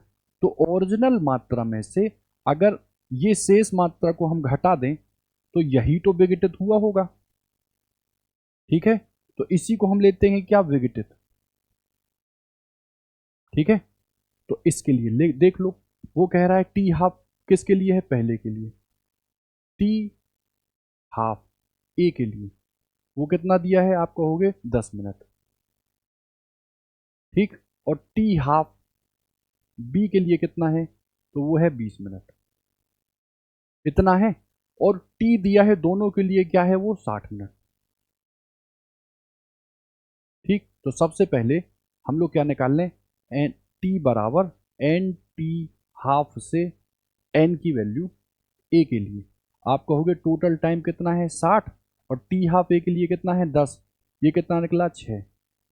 तो ओरिजिनल मात्रा में से अगर ये शेष मात्रा को हम घटा दें तो यही तो विघटित हुआ होगा। ठीक है, तो इसी को हम लेते हैं क्या, विघटित। ठीक है, तो इसके लिए देख लो, वो कह रहा है टी हाफ किसके लिए है, पहले के लिए। टी हाफ ए के लिए वो कितना दिया है, आप कहोगे 10 मिनट। ठीक, और टी हाफ बी के लिए कितना है, तो वो है 20 मिनट, इतना है। और टी दिया है दोनों के लिए क्या है, वो 60 मिनट। ठीक, तो सबसे पहले हम लोग क्या निकाल लें, एन टी बराबर एन टी हाफ से एन की वैल्यू ए के लिए। आप कहोगे टोटल टाइम कितना है 60, और टी हाफ ए के लिए कितना है 10, ये कितना निकला 6।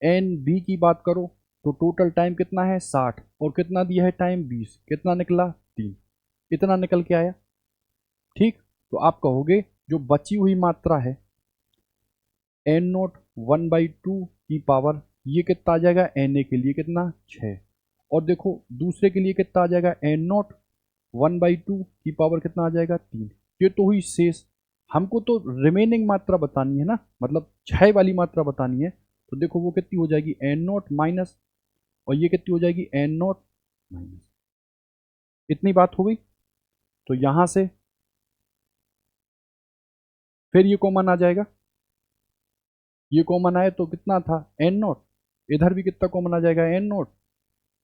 एन बी की बात करो तो टोटल टाइम कितना है 60 और कितना दिया है टाइम 20, कितना निकला 3, इतना निकल के आया। ठीक, तो आप कहोगे जो बची हुई मात्रा है एन नोट 1/2 की पावर, ये कितना आ जाएगा, एन ए के लिए कितना 6। और देखो दूसरे के लिए कितना आ जाएगा, एन नोट 1/2 की पावर कितना आ जाएगा 3। ये तो हुई शेष। हमको तो रिमेनिंग मात्रा बतानी है ना, मतलब 6 वाली मात्रा बतानी है। तो देखो वो कितनी हो जाएगी, एन नोट माइनस, और ये कितनी हो जाएगी, एन नोट माइनस। इतनी बात हो गई। तो यहां से फिर ये कॉमन आ जाएगा, ये कॉमन आए तो कितना था एन नोट, इधर भी कितना कॉमन आ जाएगा एन नोट,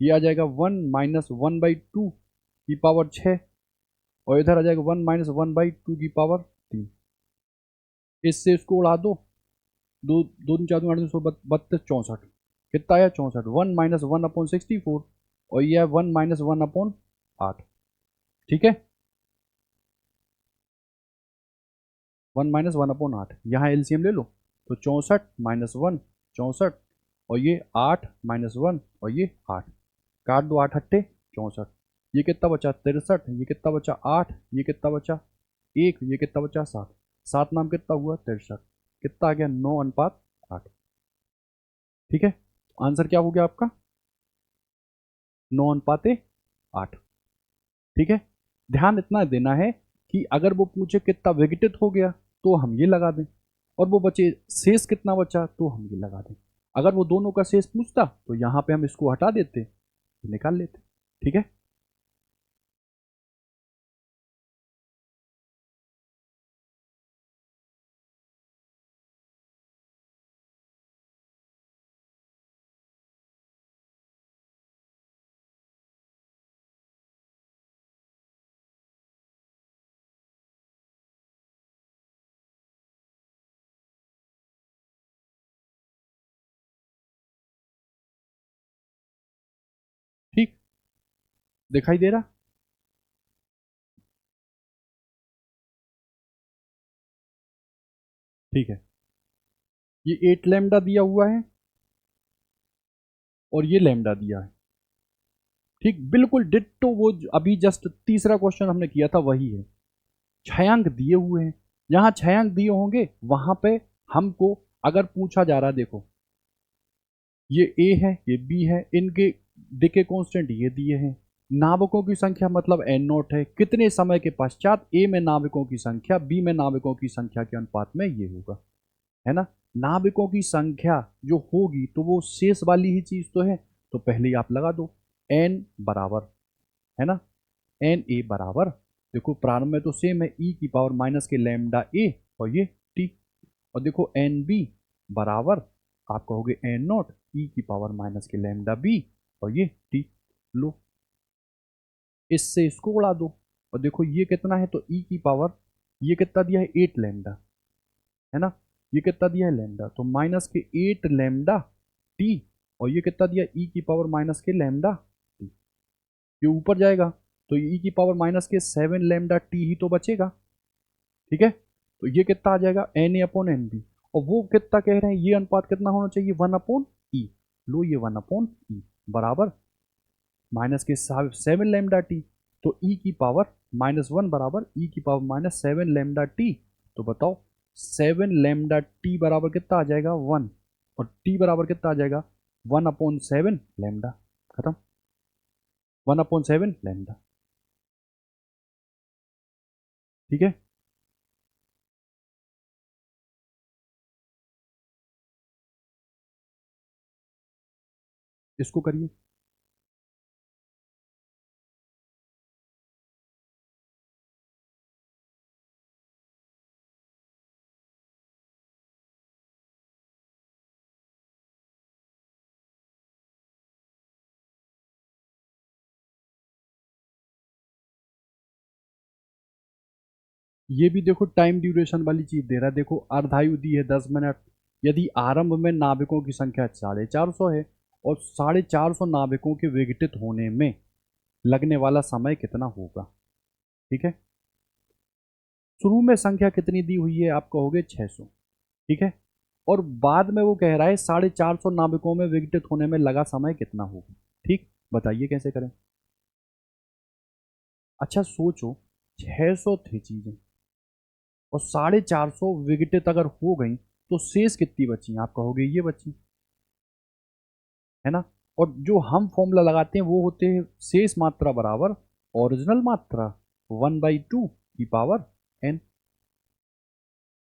ये आ जाएगा 1 - 1/2 की पावर 6, और इधर आ जाएगा 1 - 1/2 की पावर 3। इससे इसको उड़ा दो, दो दो तीन चार दो 32 64, कितना आया 64, 1 - 1/64, और ये है 1 - 1/8। ठीक है, 1 - 1/8, यहाँ एलसीएम ले लो, तो 64 - 1 64, और ये 8 - 1 और ये 8, काट दो 8 × 8 64, ये कितना बचा 63, ये कितना बचा 8, ये कितना बचा 1, ये कितना बचा 7, 7 नाम कितना हुआ 63, कितना आ गया 9:8। ठीक है, आंसर क्या हो गया आपका, 9:8। ठीक है, ध्यान इतना देना है कि अगर वो पूछे कितना विघटित हो गया तो हम ये लगा दें, और वो बचे शेष कितना बचा तो हम ये लगा दें। अगर वो दोनों का शेष पूछता तो यहाँ पे हम इसको हटा देते, निकाल लेते। ठीक है। दिखाई दे रहा? ठीक है, ये 8 लैम्डा दिया हुआ है और ये लैम्डा दिया है। ठीक, बिल्कुल डिट्टो वो अभी जस्ट तीसरा क्वेश्चन हमने किया था वही है। छयांक दिए हुए हैं, जहां छयांक दिए होंगे वहां पे हमको अगर पूछा जा रहा, देखो ये ए है, ये बी है, इनके डिके कांस्टेंट ये दिए हैं, नाविकों की संख्या मतलब एन नॉट है, कितने समय के पश्चात ए में नाविकों की संख्या बी में नाविकों की संख्या के अनुपात में ये होगा, है ना। नाविकों की संख्या जो होगी तो वो शेष वाली ही चीज तो है, तो पहले ही आप लगा दो एन बराबर, है ना, एन ए बराबर, देखो प्रारंभ में तो सेम है, ई की पावर माइनस के लैम्डा ए और ये टी, और देखो एन बी बराबर आप कहोगे एन नॉट ई की पावर माइनस के लैम्डा बी और ये टी। लो, इससे इसको उड़ा दो, और देखो ये कितना है, तो ई की पावर ये कितना दिया है 8 लैम्डा, है ना, ये कितना दिया है लैम्डा, तो माइनस के 8 लैम्डा टी, और ये कितना दिया ई की पावर माइनस के लैम्डा टी, ये ऊपर जाएगा तो ई की पावर माइनस के 7 लैम्डा टी ही तो बचेगा। ठीक है, तो ये कितना आ जाएगा N A upon N B, और वो कितना कह रहे हैं, ये अनुपात कितना होना चाहिए 1/E। लो ये 1/E बराबर माइनस के 7 लैम्डा टी, तो ई की पावर -1 बराबर ई की पावर -7 लैम्डा टी, तो बताओ 7 लैम्डा टी बराबर कितना आ जाएगा 1, और टी बराबर कितना आ जाएगा 1/7 लैम्डा, खत्म, 1/7 लैम्डा। ठीक है, इसको करिए। ये भी देखो टाइम ड्यूरेशन वाली चीज दे रहा है, देखो अर्धायु दी है 10 मिनट, यदि आरंभ में नाविकों की संख्या 450 है और 450 नाविकों के विघटित होने में लगने वाला समय कितना होगा। ठीक है, शुरू में संख्या कितनी दी हुई है, आप कहोगे 600। ठीक है, और बाद में वो कह रहा है 450 नाविकों में विघटित होने में लगा समय कितना होगा। ठीक, बताइए कैसे करें। अच्छा सोचो, 600 थी चीजें और 450 विघटित अगर हो गई तो शेष कितनी बची, आप कहोगे ये बची, है ना। और जो हम फॉर्मूला लगाते हैं वो होते हैं शेष मात्रा बराबर ओरिजिनल मात्रा 1/2 की पावर एन,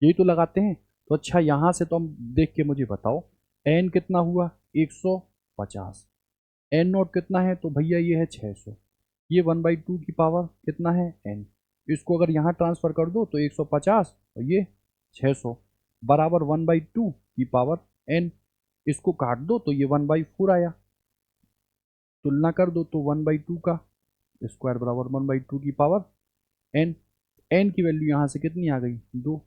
यही तो लगाते हैं। तो अच्छा यहां से तो हम देख के मुझे बताओ एन कितना हुआ 150, एन नोट कितना है, तो भैया ये है 600, ये 1/2 की पावर कितना है एन, इसको अगर यहाँ ट्रांसफर कर दो तो 150 और ये 600 बराबर 1/2 की पावर एन, इसको काट दो तो ये 1/4 आया, तुलना कर दो तो 1/2 का स्क्वायर बराबर 1/2 की पावर एन, एन की वैल्यू यहाँ से कितनी आ गई 2।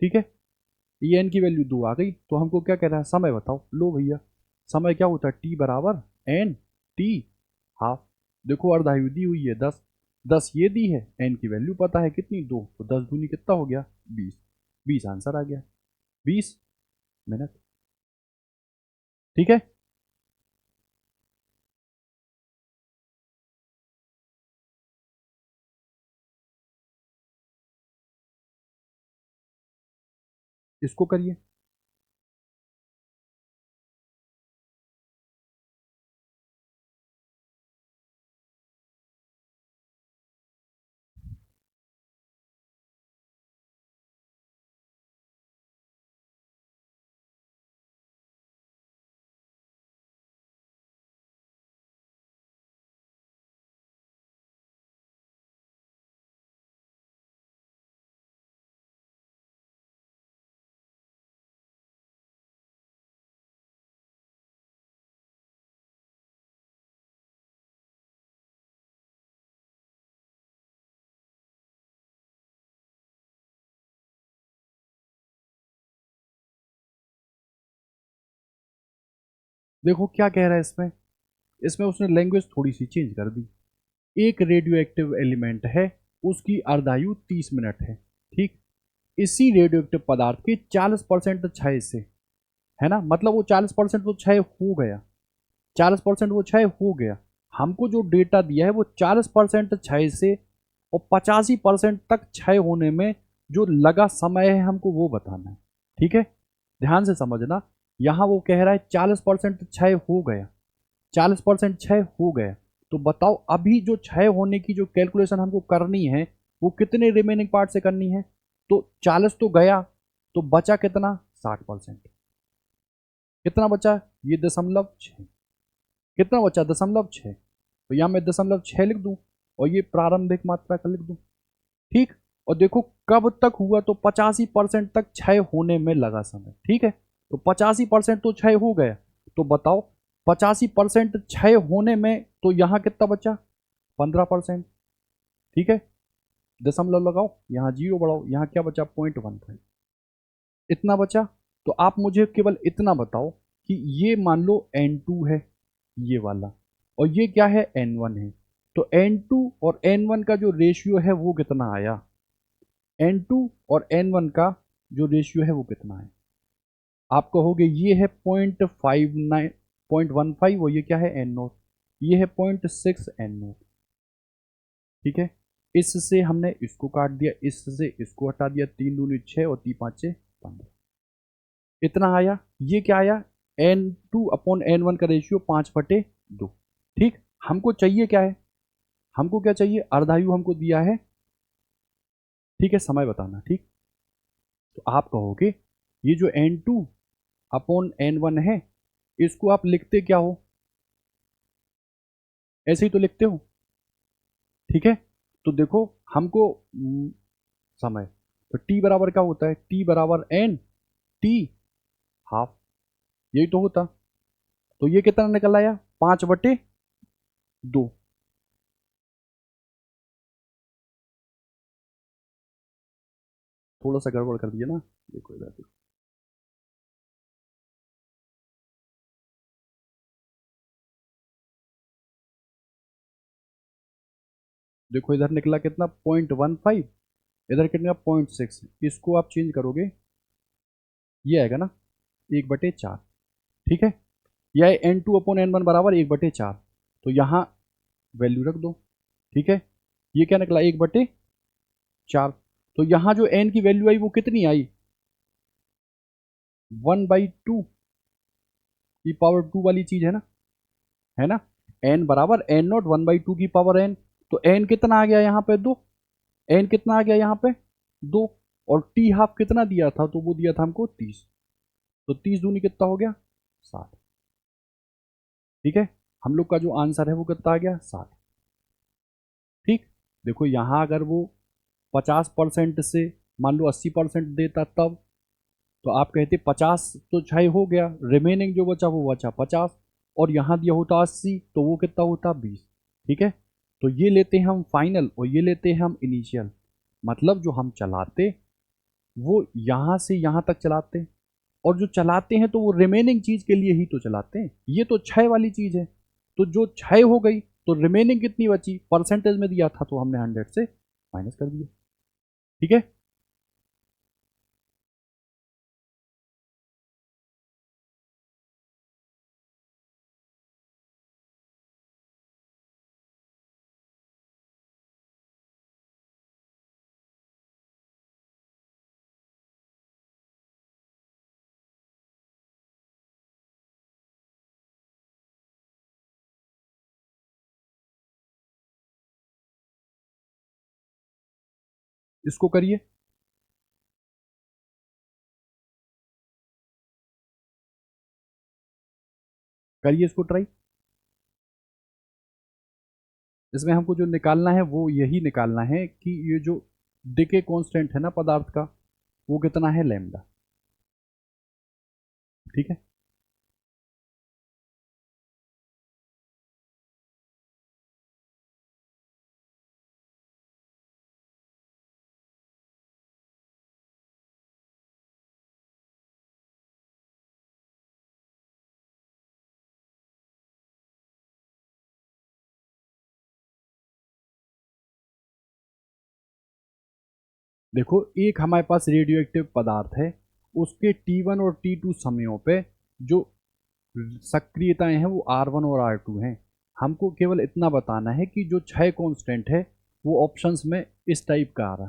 ठीक है, ये एन की वैल्यू 2 आ गई, तो हमको क्या कह रहा है समय बताओ, लो भैया समय क्या होता है टी बराबर एन टी हाफ, देखो अर्धायु दी हुई है 10, 10 ये दी है, एन की वैल्यू पता है कितनी 2, तो 10 दूनी कितना हो गया 20, 20 आंसर आ गया, 20 मिनट। ठीक है, इसको करिए। देखो क्या कह रहा है इसमें, इसमें उसने लैंग्वेज थोड़ी सी चेंज कर दी। एक रेडियो एक्टिव एलिमेंट है, उसकी अर्धायु 30 मिनट है। ठीक, इसी रेडियो एक्टिव पदार्थ के 40% क्षय से, है ना, मतलब वो 40% तो क्षय हो गया, 40% वो क्षय हो गया। हमको जो डेटा दिया है वो 40% क्षय से और 85% तक क्षय होने में जो लगा समय है हमको वो बताना है। ठीक है, ध्यान से समझना। यहां वो कह रहा है 40% क्षय हो गया, 40% क्षय हो गया। तो बताओ अभी जो क्षय होने की जो कैलकुलेशन हमको करनी है वो कितने रिमेनिंग पार्ट से करनी है। तो 40 तो गया, तो बचा कितना, 60%। कितना बचा, ये 0.6। कितना बचा, 0.6। तो यहां मैं 0.6 लिख दूं और ये प्रारंभिक मात्रा का लिख दूं। ठीक, और देखो कब तक हुआ, तो 85% तक क्षय होने में लगा समय। ठीक है, तो 85% तो क्षय हो गया। तो बताओ 85% क्षय होने में तो यहां कितना बचा, 15%। ठीक है, दशमलव लगाओ, यहां जीरो बढ़ाओ, यहां क्या बचा, 0.15, इतना बचा। तो आप मुझे केवल इतना बताओ कि ये मान लो N2 है, ये वाला, और ये क्या है, N1 है। तो N2 और N1 का जो रेशियो है वो कितना आया, N2 और N1 का जो रेशियो है वो कितना है। आप कहोगे ये है 0.59, 0.15, और ये क्या है, N0, ये है 0.6 N0। ठीक है, इससे हमने इसको काट दिया, इससे इसको हटा दिया, 3 दूनी 6 और 3 5 15, इतना आया। ये क्या आया, N2/N1 का रेशियो 5/2। ठीक, हमको चाहिए क्या है, हमको क्या चाहिए, अर्धायु हमको दिया है। ठीक है, समय बताना। ठीक, तो आप कहोगे ये जो N2/N1 है, इसको आप लिखते क्या हो, ऐसे ही तो लिखते हो। ठीक है, तो देखो हमको समय, तो टी बराबर क्या होता है, टी बराबर एन टी हाफ, यही तो होता। तो ये कितना निकल आया, 5/2। थोड़ा सा गड़बड़ कर दिया ना, देखो इधर देखो। देखो इधर निकला कितना, 0.15, इधर कितना, 0.6। इसको आप चेंज करोगे, ये आएगा ना, 1/4। ठीक है, यह N2/N1 बराबर 1/4। तो यहाँ वैल्यू रख दो। ठीक है, ये क्या निकला, 1/4। तो यहाँ जो n की वैल्यू आई वो कितनी आई, 1/2 की पावर 2 वाली चीज है ना, n बराबर N0 1/2 की पावर n। तो n कितना आ गया यहाँ पे, 2। n कितना आ गया यहाँ पे, 2। और t हाफ कितना दिया था, तो वो दिया था हमको 30। तो 30 दूनी कितना हो गया, 60। ठीक है, हम लोग का जो आंसर है वो कितना आ गया, 60। ठीक, देखो यहाँ अगर वो 50% से मान लो 80% देता तब, तो आप कहते 50 तो क्षय हो गया, रिमेनिंग जो बचा वो बचा 50, और यहाँ दिया होता 80 तो वो कितना होता, 20। ठीक है, तो ये लेते हैं हम फाइनल और ये लेते हैं हम इनिशियल। मतलब जो हम चलाते वो यहाँ से यहाँ तक चलाते, और जो चलाते हैं तो वो रिमेनिंग चीज के लिए ही तो चलाते हैं। ये तो क्षय वाली चीज है, तो जो क्षय हो गई तो रिमेनिंग कितनी बची, परसेंटेज में दिया था तो हमने 100 से माइनस कर दिया। ठीक है, इसको करिए, करिए इसको ट्राई। इसमें हमको जो निकालना है वो यही निकालना है कि ये जो डिके कांस्टेंट है ना पदार्थ का, वो कितना है, लैम्डा। ठीक है, देखो एक हमारे पास रेडियो एक्टिव पदार्थ है, उसके T1 और T2 समयों पे जो सक्रियताएं हैं वो R1 और R2 हैं। हमको केवल इतना बताना है कि जो क्षय कांस्टेंट है वो ऑप्शंस में इस टाइप का आ रहा,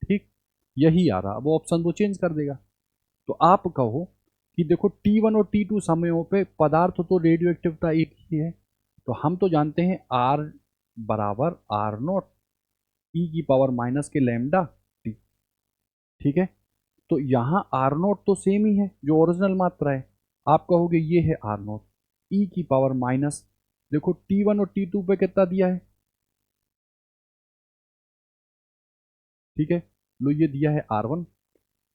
ठीक, यही आ रहा। वो ऑप्शन वो चेंज कर देगा। तो आप कहो कि देखो T1 और T2 समयों पे पदार्थ तो रेडियो एक्टिवता एक ही है, तो हम तो जानते हैं R बराबर R0 ई की पावर माइनस के लैम्डा टी, ठीक है। तो यहाँ R0 तो सेम ही है जो ओरिजिनल मात्रा है, आप कहोगे ये है R0 ई की पावर माइनस, देखो T1 और T2 पे कितना दिया है, ठीक है, लो ये दिया है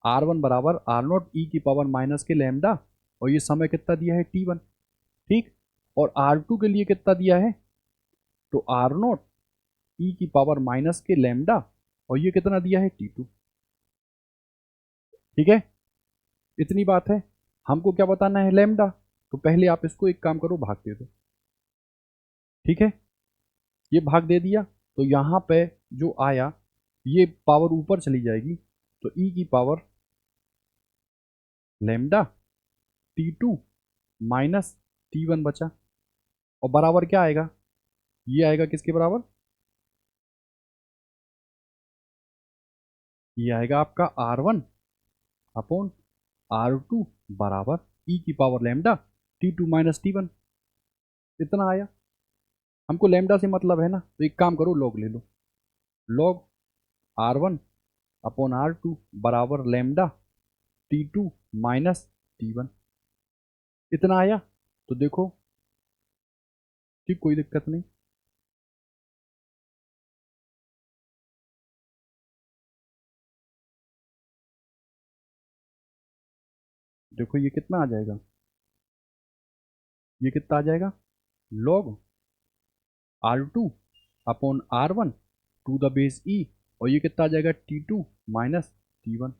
R1 बराबर R0 ई की पावर माइनस के लैम्डा, और ये समय कितना दिया है T1, ठीक। और R2 के लिए कितना दिया है, तो R0 ई की पावर माइनस के लैम्डा, और ये कितना दिया है T2, ठीक है। इतनी बात है। हमको क्या बताना है, लैम्डा। तो पहले आप इसको एक काम करो, भाग दे दो, ठीक है। ये भाग दे दिया तो यहाँ पे जो आया ये पावर ऊपर चली जाएगी, तो ई की power lambda T2 minus T1 बचा, और बराबर क्या आएगा, ये आएगा किसके बराबर, ये आएगा आपका R1 अपॉन R2 बराबर ई की power lambda T2 minus T1। इतना आया। हमको लैम्डा से मतलब है ना, तो एक काम करो, लॉग ले लो, लॉग R1 अपॉन R2 बराबर लैम्डा T2 माइनस T1। इतना आया। तो देखो, ठीक, कोई दिक्कत नहीं। देखो ये कितना आ जाएगा, ये कितना आ जाएगा, log R2 upon R1 to the base e, और ये कितना आ जाएगा T2 माइनस T1।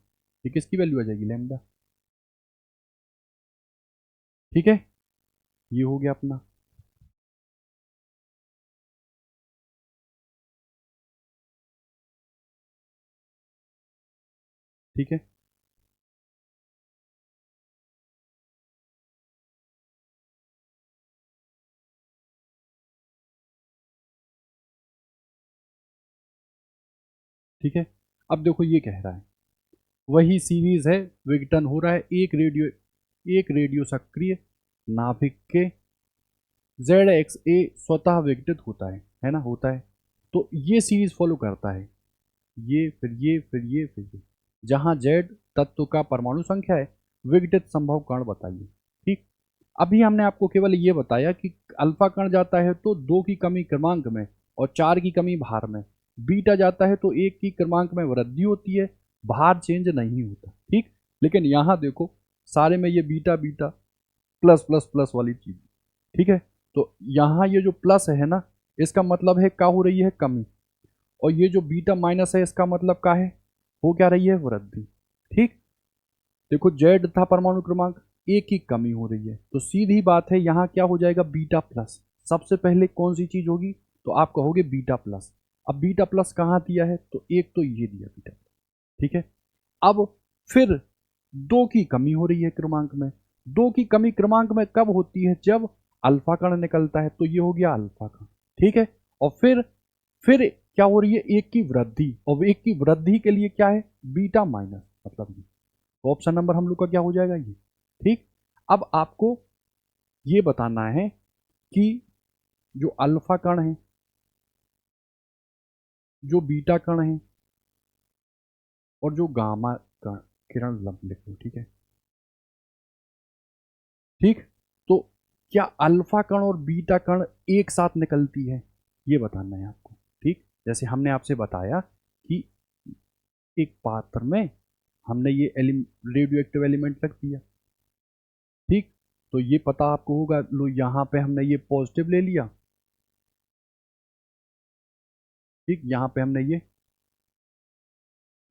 ये किसकी वैल्यू आ जाएगी, लैम्डा, ठीक है। ये हो गया अपना। ठीक है, ठीक है। अब देखो ये कह रहा है वही सीरीज है, विघटन हो रहा है एक रेडियो सक्रिय नाभिक के जेड एक्स ए स्वतः विघटित होता है ना, होता है। तो ये सीरीज फॉलो करता है, ये फिर ये फिर ये फिर ये, जहां जेड तत्व का परमाणु संख्या है, विघटित संभव कण बताइए, ठीक। अभी हमने आपको केवल ये बताया कि अल्फा कण जाता है तो 2 की कमी क्रमांक में और 4 की कमी भार में, बीटा जाता है तो 1 की क्रमांक में वृद्धि होती है, भार चेंज नहीं होता, ठीक। लेकिन यहां देखो सारे में ये beta beta plus plus plus वाली चीज, ठीक है। तो यहाँ ये जो प्लस है ना, इसका मतलब है क्या हो रही है, कमी। और ये जो बीटा माइनस है इसका मतलब क्या है, हो क्या रही है, वृद्धि, ठीक। देखो जेड था परमाणु क्रमांक, एक की कमी हो रही है, तो सीधी बात है यहाँ क्या हो जाएगा, बीटा प्लस। सबसे पहले कौन सी चीज होगी, तो आप कहोगे बीटा प्लस। अब बीटा प्लस कहाँ दिया है, तो एक तो ये दिया बीटा, ठीक है। अब फिर 2 की कमी हो रही है क्रमांक में, 2 की कमी क्रमांक में कब होती है, जब अल्फा कण निकलता है, तो ये हो गया अल्फा कण, ठीक है। और फिर क्या हो रही है, एक की वृद्धि, और एक की वृद्धि के लिए क्या है, बीटा माइनस, मतलब ये। तो ऑप्शन नंबर हम लोग का क्या हो जाएगा, ये, ठीक। अब आपको ये बताना है कि जो अल्फा कण है, जो बीटा कण है, और जो गामा कण, किरण लंब लिखो, ठीक है, ठीक। तो क्या अल्फा कण और बीटा कण एक साथ निकलती है, ये बताना है आपको, ठीक। जैसे हमने आपसे बताया कि एक पात्र में हमने ये रेडियो एक्टिव एलिमेंट रख दिया, ठीक। तो ये पता आपको होगा, लो यहाँ पे हमने ये पॉजिटिव ले लिया, ठीक, यहाँ पे हमने ये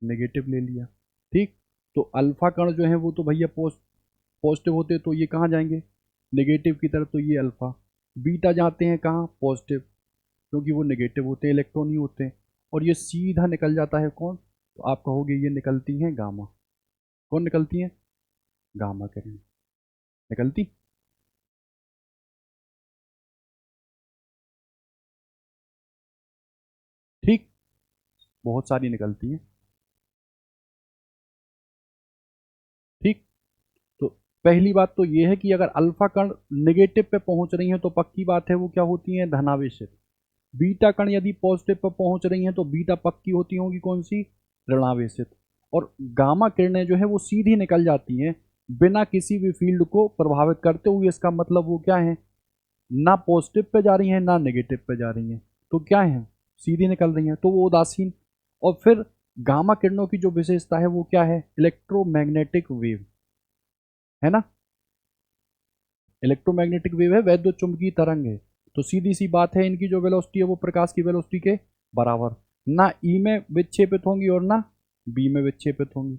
नेगेटिव ले लिया, ठीक। तो अल्फा कण जो है वो तो भैया पॉजिटिव होते, तो ये कहाँ जाएंगे, नेगेटिव की तरफ, तो ये अल्फा। बीटा जाते हैं कहाँ, पॉजिटिव, क्योंकि वो नेगेटिव होते हैं, इलेक्ट्रॉन ही होते हैं। और ये सीधा निकल जाता है कौन, तो आप कहोगे ये निकलती हैं गामा। कौन निकलती हैं? गामा किरण निकलती। ठीक, बहुत सारी निकलती हैं। ठीक, तो पहली बात तो ये है कि अगर अल्फा कण नेगेटिव पे पहुंच रही हैं तो पक्की बात है वो क्या होती हैं? धनावेशित। बीटा कण यदि पॉजिटिव पर पहुंच रही हैं तो बीटा पक्की होती होंगी कौन सी? ऋणावेशित। और गामा किरणें जो है वो सीधी निकल जाती हैं बिना किसी भी फील्ड को प्रभावित करते हुए। इसका मतलब वो क्या है? ना पॉजिटिव पे जा रही हैं ना नेगेटिव पे जा रही हैं, तो क्या है? सीधी निकल रही हैं, तो वो उदासीन। और फिर गामा किरणों की जो विशेषता है वो क्या है? इलेक्ट्रोमैग्नेटिक वेव, है ना। इलेक्ट्रोमैग्नेटिक वेव है, वैद्युत चुंबकीय तरंग है। तो सीधी सी बात है इनकी जो वेलोसिटी है वो प्रकाश की वेलोसिटी के बराबर। ना ई में विक्षेपित होंगी और ना बी में विक्षेपित होंगी।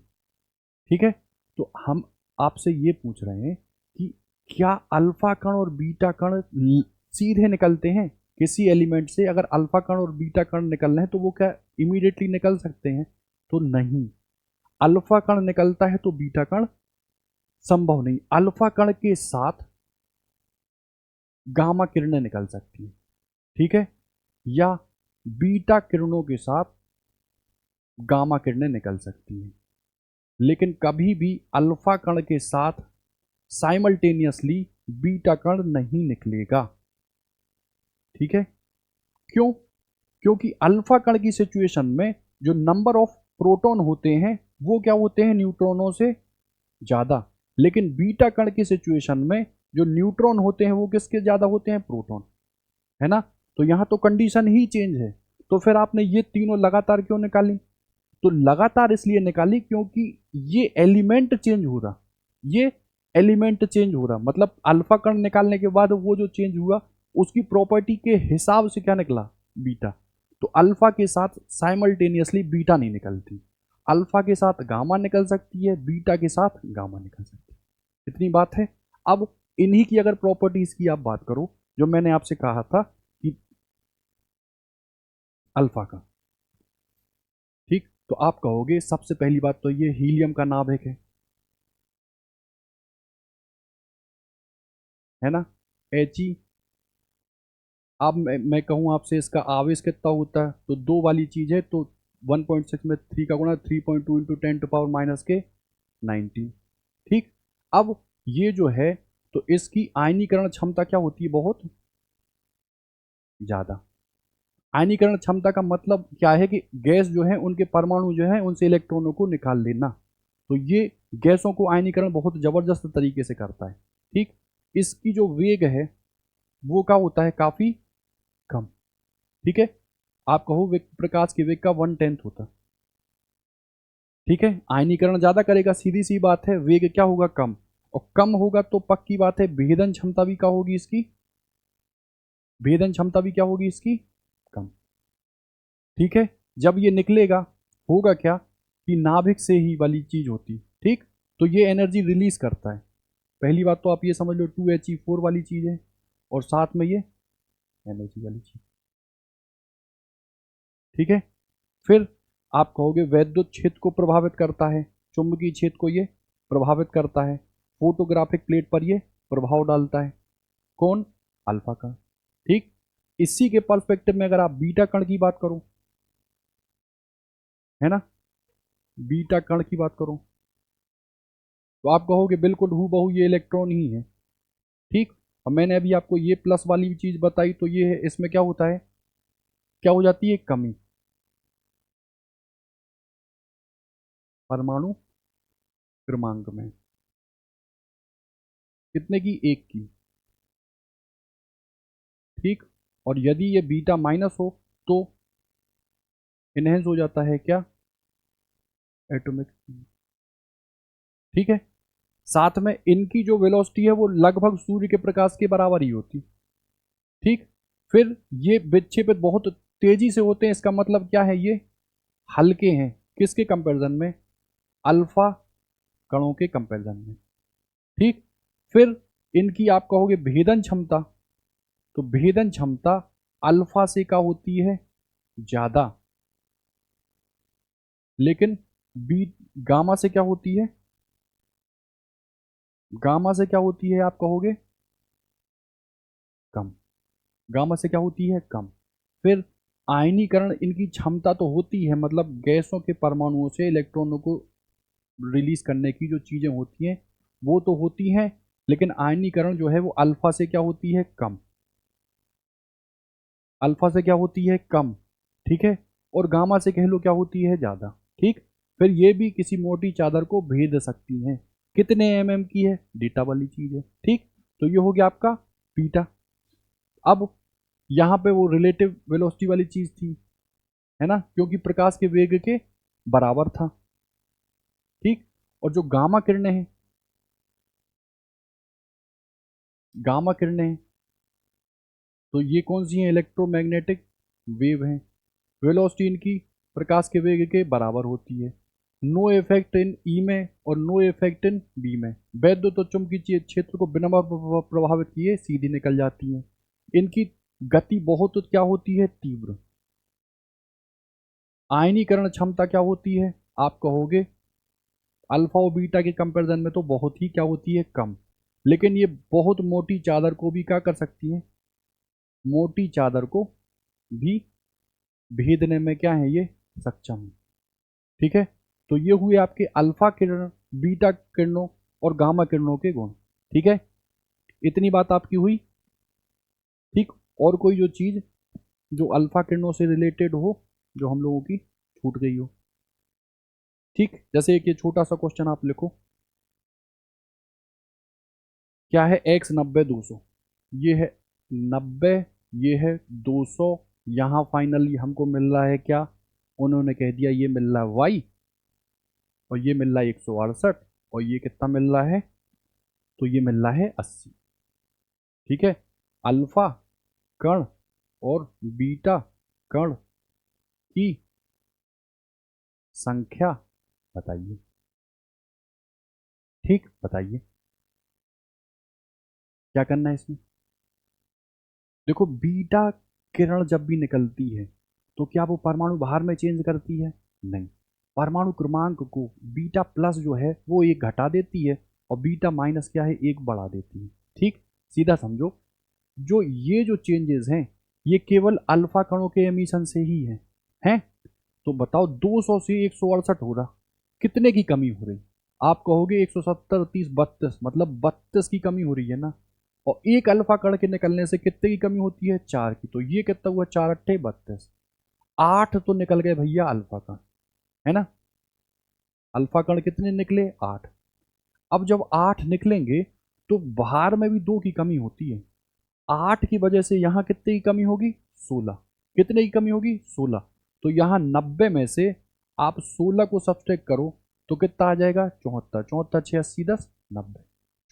ठीक है, तो हम आपसे ये पूछ रहे हैं कि क्या अल्फा कण और बीटा कण सीधे निकलते हैं किसी एलिमेंट से? अगर अल्फा कण और बीटा कण निकल रहे हैं तो वो क्या इमीडिएटली निकल सकते हैं? तो नहीं। अल्फा कण निकलता है तो बीटा कण संभव नहीं। अल्फा कण के साथ गामा किरणें निकल सकती हैं, ठीक है, या बीटा किरणों के साथ गामा किरणें निकल सकती हैं, लेकिन कभी भी अल्फा कण के साथ साइमल्टेनियसली बीटा कण नहीं निकलेगा। ठीक है, क्यों? क्योंकि अल्फा कण की सिचुएशन में जो नंबर ऑफ प्रोटॉन होते हैं वो क्या होते हैं? न्यूट्रॉनों से ज्यादा। लेकिन बीटा कण की सिचुएशन में जो न्यूट्रॉन होते हैं वो किसके ज्यादा होते हैं? प्रोटॉन, है ना। तो यहां तो कंडीशन ही चेंज है। तो फिर आपने ये तीनों लगातार क्यों निकाली? तो लगातार इसलिए निकाली क्योंकि ये एलिमेंट चेंज हो रहा, ये एलिमेंट चेंज हो रहा, मतलब अल्फा कण निकालने के बाद वो जो चेंज हुआ उसकी प्रॉपर्टी के हिसाब से क्या निकला? बीटा। तो अल्फा के साथ साइमल्टेनियसली बीटा नहीं निकलती। अल्फा के साथ गामा निकल सकती है, बीटा के साथ गामा निकल सकती है। इतनी बात है। अब इन्हीं की अगर प्रॉपर्टीज की आप बात करो, जो मैंने आपसे कहा था कि अल्फा का, ठीक, तो आप कहोगे सबसे पहली बात तो ये हीलियम का नाभिक है ना, He। अब मैं कहूँ आपसे इसका आवेश कितना होता है, तो दो वाली चीज है, तो 1.6 में 3 का गुणा 3.2 इंटू 10⁻⁻⁹ ठीक। अब ये जो है तो इसकी आयनीकरण क्षमता क्या होती है? बहुत ज्यादा। आयनीकरण क्षमता का मतलब क्या है? कि गैस जो है उनके परमाणु जो है उनसे इलेक्ट्रॉनों को निकाल लेना। तो ये गैसों को आयनीकरण बहुत जबरदस्त तरीके से करता है। ठीक, इसकी जो वेग है वो क्या होता है? काफी कम। ठीक है, आप कहो प्रकाश के वेग का 1/10 होता। ठीक है, आयनीकरण ज्यादा करेगा, सीधी सी बात है, वेग क्या होगा? कम। और कम होगा तो पक्की बात है भेदन क्षमता भी क्या होगी इसकी? भेदन क्षमता भी क्या होगी इसकी? कम। ठीक है, जब ये निकलेगा होगा क्या? कि नाभिक से ही वाली चीज होती। ठीक, तो ये एनर्जी रिलीज करता है। पहली बात तो आप ये समझ लो 2He4 वाली चीज है, और साथ में ये एनर्जी वाली चीज। ठीक है, फिर आप कहोगे वैद्युत क्षेत्र को प्रभावित करता है, चुंबकीय क्षेत्र को ये प्रभावित करता है, फोटोग्राफिक प्लेट पर ये प्रभाव डालता है। कौन? अल्फा कण। ठीक, इसी के पर्सपेक्टिव में अगर आप बीटा कण की बात करो, है ना, बीटा कण की बात करो, तो आप कहोगे बिल्कुल हूबहू ये इलेक्ट्रॉन ही है। ठीक, और मैंने अभी आपको ये प्लस वाली चीज बताई, तो ये है, इसमें क्या होता है? क्या हो जाती है? कमी। परमाणु क्रमांक में कितने की? एक की। ठीक, और यदि ये बीटा माइनस हो तो इनहेंस हो जाता है क्या? एटॉमिक। ठीक है, साथ में इनकी जो वेलोसिटी है वो लगभग सूर्य के प्रकाश के बराबर ही होती। ठीक, फिर ये विक्षेपित बहुत तेजी से होते हैं, इसका मतलब क्या है? ये हल्के हैं किसके कंपैरिजन में? अल्फा कणों के कंपैरिजन में। ठीक, फिर इनकी आप कहोगे भेदन क्षमता, तो भेदन क्षमता अल्फा से क्या होती है? ज्यादा। लेकिन बी गामा से क्या होती है, गामा से क्या होती है आप कहोगे, कम। गामा से क्या होती है, कम। फिर आयनीकरण, इनकी क्षमता तो होती है, मतलब गैसों के परमाणुओं से इलेक्ट्रॉनों को रिलीज करने की जो चीजें होती हैं वो तो होती हैं, लेकिन आयनीकरण जो है वो अल्फा से क्या होती है, कम। अल्फा से क्या होती है, कम। ठीक है। और गामा से कह लो क्या होती है, ज्यादा। ठीक। फिर ये भी किसी मोटी चादर को भेद सकती हैं। कितने एमएम की है, बीटा वाली चीज है। ठीक। तो ये हो गया आपका बीटा। अब यहाँ पे वो रिलेटिव वेलोसिटी वाली चीज थी, है ना, क्योंकि प्रकाश के वेग के बराबर था। ठीक। और जो गामा किरणें हैं, गामा किरणें हैं, तो ये कौन सी हैं, इलेक्ट्रोमैग्नेटिक वेव हैं। वेलोसिटी इनकी प्रकाश के वेग के बराबर होती है। नो इफेक्ट इन ई में और नो इफेक्ट इन बी में। वैद्युत तो चुंबकीय क्षेत्र को बिना प्रभावित किए सीधी निकल जाती हैं। इनकी गति बहुत क्या होती है, तीव्र। आयनीकरण क्षमता क्या होती है, आप कहोगे अल्फा और बीटा के कंपैरिजन में तो बहुत ही क्या होती है, कम। लेकिन ये बहुत मोटी चादर को भी क्या कर सकती है, मोटी चादर को भी भेदने में क्या है, ये सक्षम है। ठीक है। तो ये हुए आपके अल्फा किरण, बीटा किरणों और गामा किरणों के गुण। ठीक है। इतनी बात आपकी हुई। ठीक। और कोई जो चीज जो अल्फा किरणों से रिलेटेड हो, जो हम लोगों की छूट गई हो। ठीक। जैसे एक ये छोटा सा क्वेश्चन आप लिखो, क्या है, एक्स 90 200, ये है 90, ये है 200। यहाँ फाइनली हमको मिल रहा है क्या, उन्होंने कह दिया ये मिल रहा है वाई, और ये मिल रहा है 168, और ये कितना मिल रहा है, तो ये मिल रहा है 80। ठीक है। अल्फा कण और बीटा कण की संख्या बताइए। ठीक, बताइए क्या करना है इसमें। देखो, बीटा किरण जब भी निकलती है तो क्या वो परमाणु बाहर में चेंज करती है, नहीं। परमाणु क्रमांक को बीटा प्लस जो है वो एक घटा देती है, और बीटा माइनस क्या है, एक बढ़ा देती है। ठीक। सीधा समझो, जो ये जो चेंजेस हैं ये केवल अल्फा कणों के एमिशन से ही हैं। तो बताओ 200 से 168 हो रहा, कितने की कमी हो रही। आप कहोगे 170 30 32, मतलब 32 की कमी हो रही है ना। और एक अल्फा कण के निकलने से कितने की कमी होती है, 4 की। तो ये कितना हुआ, 4 अट्ठे 32, 8 तो निकल गए भैया अल्फा कण, है ना। अल्फा कण कितने निकले, 8। अब जब 8 निकलेंगे तो बाहर में भी 2 की कमी होती है। 8 की वजह से यहां कितने की कमी होगी, 16। कितने की कमी होगी, 16। तो यहां 90 में से आप 16 को सब्सट्रैक्ट करो तो कितना आ जाएगा, 74। 74 6 80 10 90,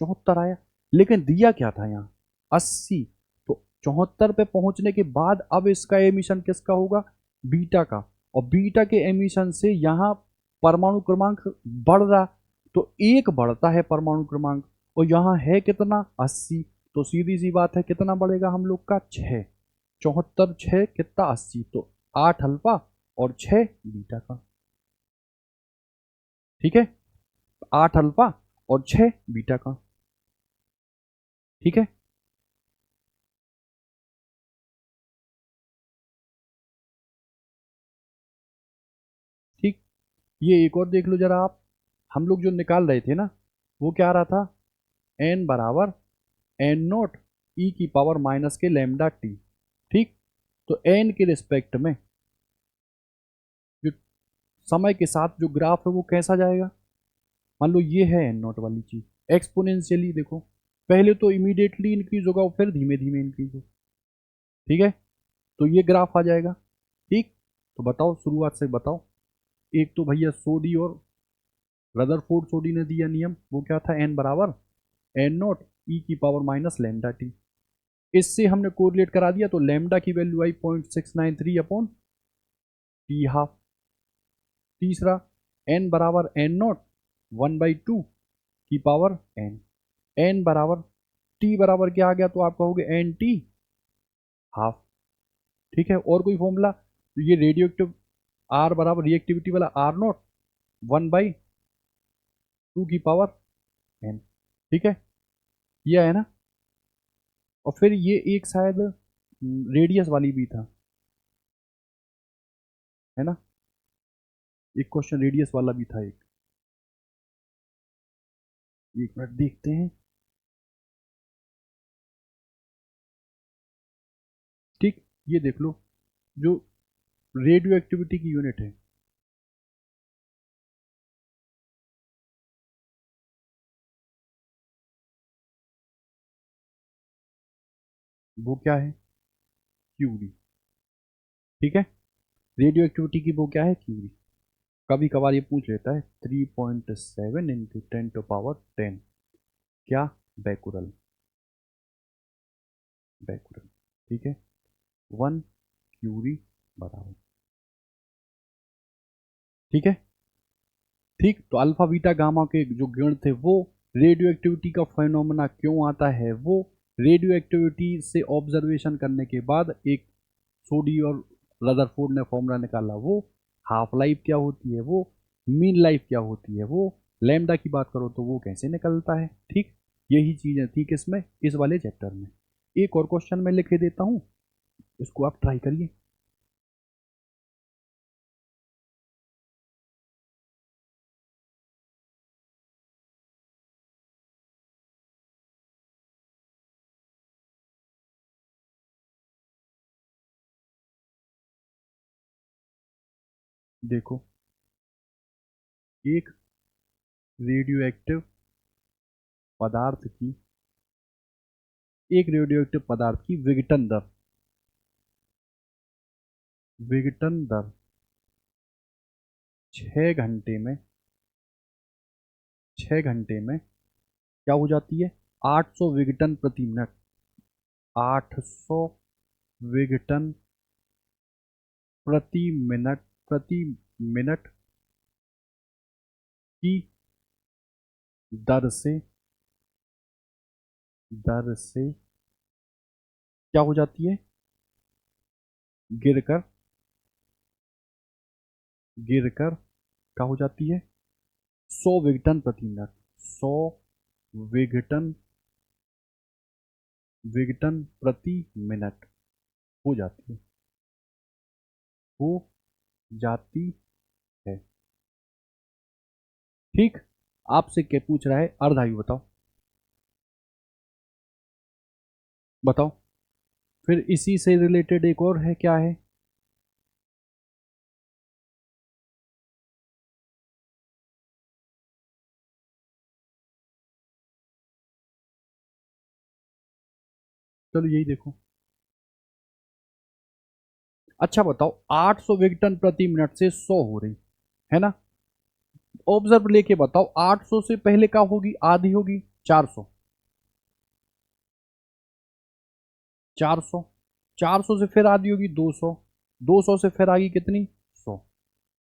74 आया। लेकिन दिया क्या था यहाँ, 80। तो 74 पे पहुंचने के बाद अब इसका एमिशन किसका होगा, बीटा का। और बीटा के एमिशन से यहाँ परमाणु क्रमांक बढ़ रहा, तो एक बढ़ता है परमाणु क्रमांक, और यहाँ है कितना, 80। तो सीधी सी बात है, कितना बढ़ेगा हम लोग का, 6। 74 6 कितना, 80। तो 8 अल्फा और 6 बीटा का। ठीक है। 8 अल्फा और 6 बीटा का। ठीक है। ठीक। ये एक और देख लो जरा आप, हम लोग जो निकाल रहे थे ना, वो क्या आ रहा था, एन बराबर एन नोट ई की पावर माइनस के लैम्डा टी। ठीक। तो एन के रिस्पेक्ट में जो समय के साथ जो ग्राफ है वो कैसा जाएगा, मान लो ये है एन नोट वाली चीज, एक्सपोनेंशियली देखो, पहले तो इमीडिएटली इंक्रीज होगा और फिर धीमे धीमे इंक्रीज होगा। ठीक है। तो ये ग्राफ आ जाएगा। ठीक। तो बताओ, शुरुआत से बताओ। एक तो भैया सोडी और रदरफोर्ड सोडी ने दिया नियम, वो क्या था, एन बराबर एन नोट ई की पावर माइनस लैम्डा टी। इससे हमने कोरिलेट करा दिया, तो लैम्डा की वैल्यू आई 0.693 अपॉन टी हाफ। तीसरा, एन बराबर एन नोट 1/2 की पावर एन। एन बराबर टी बराबर क्या आ गया, तो आप कहोगे एन टी हाफ। ठीक है। और कोई फॉर्मूला, तो ये रेडियो एक्टिव आर बराबर रिएक्टिविटी वाला आर नॉट 1/2 की पावर n। ठीक है, यह है ना। और फिर ये एक शायद रेडियस वाली भी था, है ना, एक क्वेश्चन रेडियस वाला भी था एक मिनट देखते हैं। ठीक, ये देख लो, जो रेडियो एक्टिविटी की यूनिट है वो क्या है, क्यूरी। ठीक है, रेडियो एक्टिविटी की वो क्या है, क्यूरी। कभी कभार ये पूछ लेता है 3.7 इंटू 10⁻10 क्या, बैकुरल, बैकुरल। ठीक है, 1 क्यूरी बराबर। ठीक है, ठीक, तो अल्फा बीटा गामा के जो गण थे वो रेडियो एक्टिविटी का फेनोमेना क्यों आता है, वो रेडियो एक्टिविटी से ऑब्जर्वेशन करने के बाद एक सोडी और रदरफोर्ड ने फॉर्मूला निकाला, वो हाफ लाइफ क्या होती है, वो मीन लाइफ क्या होती है, वो लैम्डा की बात करो तो वो कैसे निकलता है। ठीक, यही चीज़ें थी किसमें, इस वाले चैप्टर में। एक और क्वेश्चन मैं लिख देता हूँ, इसको आप ट्राई करिए। देखो, एक रेडियो एक्टिव पदार्थ की, एक रेडियो एक्टिव पदार्थ की विघटन दर, विघटन दर 6 घंटे में, 6 घंटे में क्या हो जाती है, 800 विघटन प्रति मिनट, 800 विघटन प्रति मिनट, प्रति मिनट की दर से, दर से क्या हो जाती है, गिरकर, गिरकर क्या हो जाती है, 100 विघटन प्रति मिनट, 100 विघटन, विघटन प्रति मिनट हो जाती है, हो जाती है। ठीक, आपसे क्या पूछ रहा है, अर्धायु बताओ, बताओ। फिर इसी से रिलेटेड एक और है, क्या है, चलो यही देखो। अच्छा बताओ, 800 विघटन प्रति मिनट से 100 हो रही है ना, ऑब्जर्व लेके बताओ, 800 से पहले क्या होगी, आधी होगी, 400, 400, 400 से फिर आधी होगी 200, 200 से फिर आगे कितनी, 100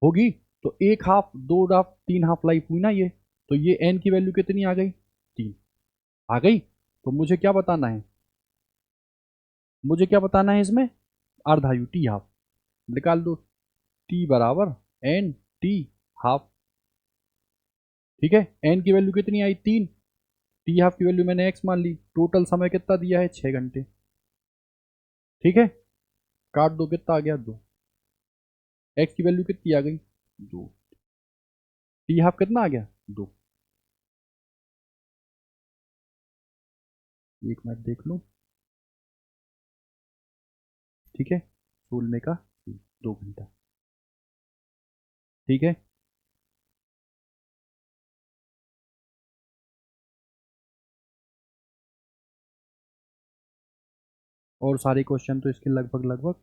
होगी। तो एक हाफ, दो हाफ, तीन हाफ लाइफ हुई ना ये, तो ये एन की वैल्यू कितनी आ गई, 3 आ गई। तो मुझे क्या बताना है, मुझे क्या बताना है इसमें, अर्धायु टी हाफ निकाल दो, टी बराबर एन टी हाफ। ठीक है, एन की वैल्यू कितनी आई, 3, टी हाफ की वैल्यू मैंने एक्स मान ली, टोटल समय कितना दिया है, 6 घंटे। ठीक है, काट दो, कितना आ गया, 2, एक्स की वैल्यू कितनी आ गई, 2, टी हाफ कितना आ गया, 2। एक मिनट देख लो, ठीक है, सोलने का 2 घंटा। ठीक है, और सारे क्वेश्चन तो इसके लगभग लगभग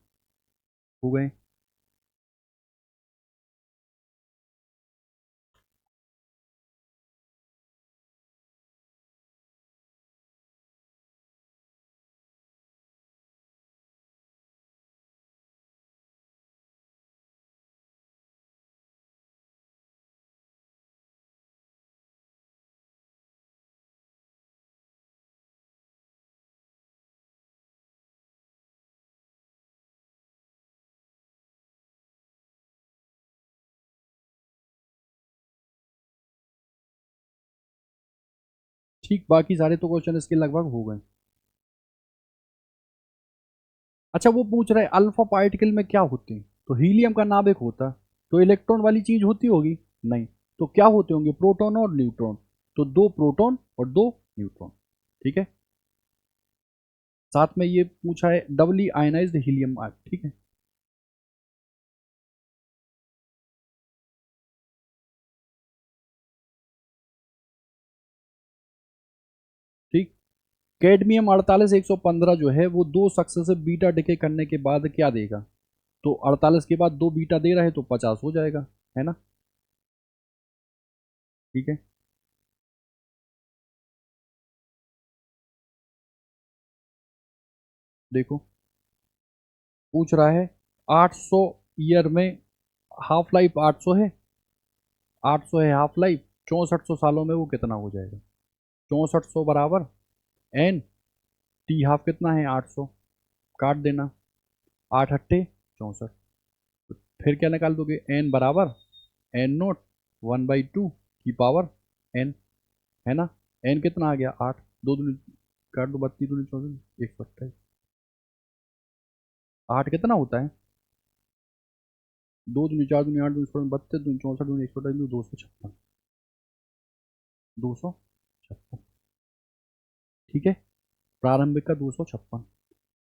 हो गए। ठीक, बाकी सारे तो क्वेश्चन इसके लगभग हो गए। अच्छा, वो पूछ रहे अल्फा पार्टिकल में क्या होते हैं, तो हीलियम का नाभिक होता, तो इलेक्ट्रॉन वाली चीज होती होगी, नहीं, तो क्या होते होंगे, प्रोटॉन और न्यूट्रॉन, तो दो प्रोटॉन और दो न्यूट्रॉन। ठीक है, साथ में ये पूछा है डबली आयनाइज्ड हीलियम, ठीक है। ठीक, कैडमियम 48 115 जो है वो दो सक्सेसिव बीटा डिके करने के बाद क्या देगा, तो 48 के बाद दो बीटा दे रहा है तो 50 हो जाएगा, है ना। ठीक है, देखो पूछ रहा है 800 ईयर में हाफ लाइफ 800 है, 800 है हाफ लाइफ, 6400 सालों में वो कितना हो जाएगा, 6400 बराबर एन, टी हाफ कितना है 800, काट देना, 8 अट्ठे 64, फिर क्या निकाल दोगे, एन बराबर एन नोट 1/2 की पावर एन, है ना। एन कितना आ गया 8, दो दूनी काट दो, 32 दूनी 64, 128, 8 कितना होता है, दो दूनी 4 दूनी 8 दूनी 16 32 दूनी 64 दूनी 128 256, 256। ठीक है, प्रारंभिक का 256,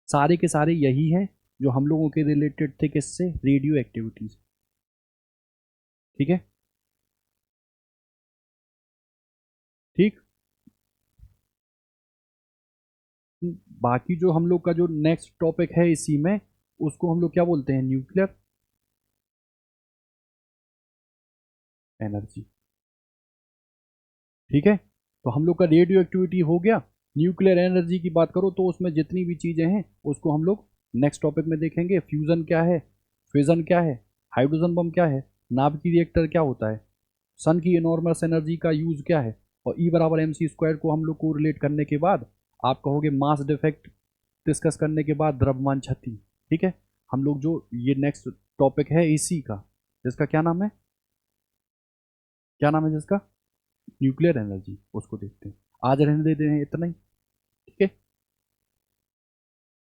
सारे के सारे यही है जो हम लोगों के रिलेटेड थे, किससे, रेडियो एक्टिविटीज। ठीक है, ठीक, बाकी जो हम लोग का जो नेक्स्ट टॉपिक है इसी में, उसको हम लोग क्या बोलते हैं, न्यूक्लियर एनर्जी। ठीक है, तो हम लोग का रेडियो एक्टिविटी हो गया। न्यूक्लियर एनर्जी की बात करो तो उसमें जितनी भी चीज़ें हैं उसको हम लोग नेक्स्ट टॉपिक में देखेंगे, फ्यूज़न क्या है, फिजन क्या है, हाइड्रोजन बम क्या है, नाभिकीय रिएक्टर क्या होता है, सन की इनॉर्मस एनर्जी का यूज़ क्या है, और ई बराबर एम सी स्क्वायर को हम लोग को रिलेट करने के बाद आप कहोगे मास डिफेक्ट डिस्कस करने के बाद द्रव्यमान क्षति। ठीक है, हम लोग जो ये नेक्स्ट टॉपिक है इसी का, जिसका क्या नाम है, क्या नाम है जिसका, न्यूक्लियर एनर्जी, उसको देखते हैं। आज रहने देते हैं इतना ही। ठीक है।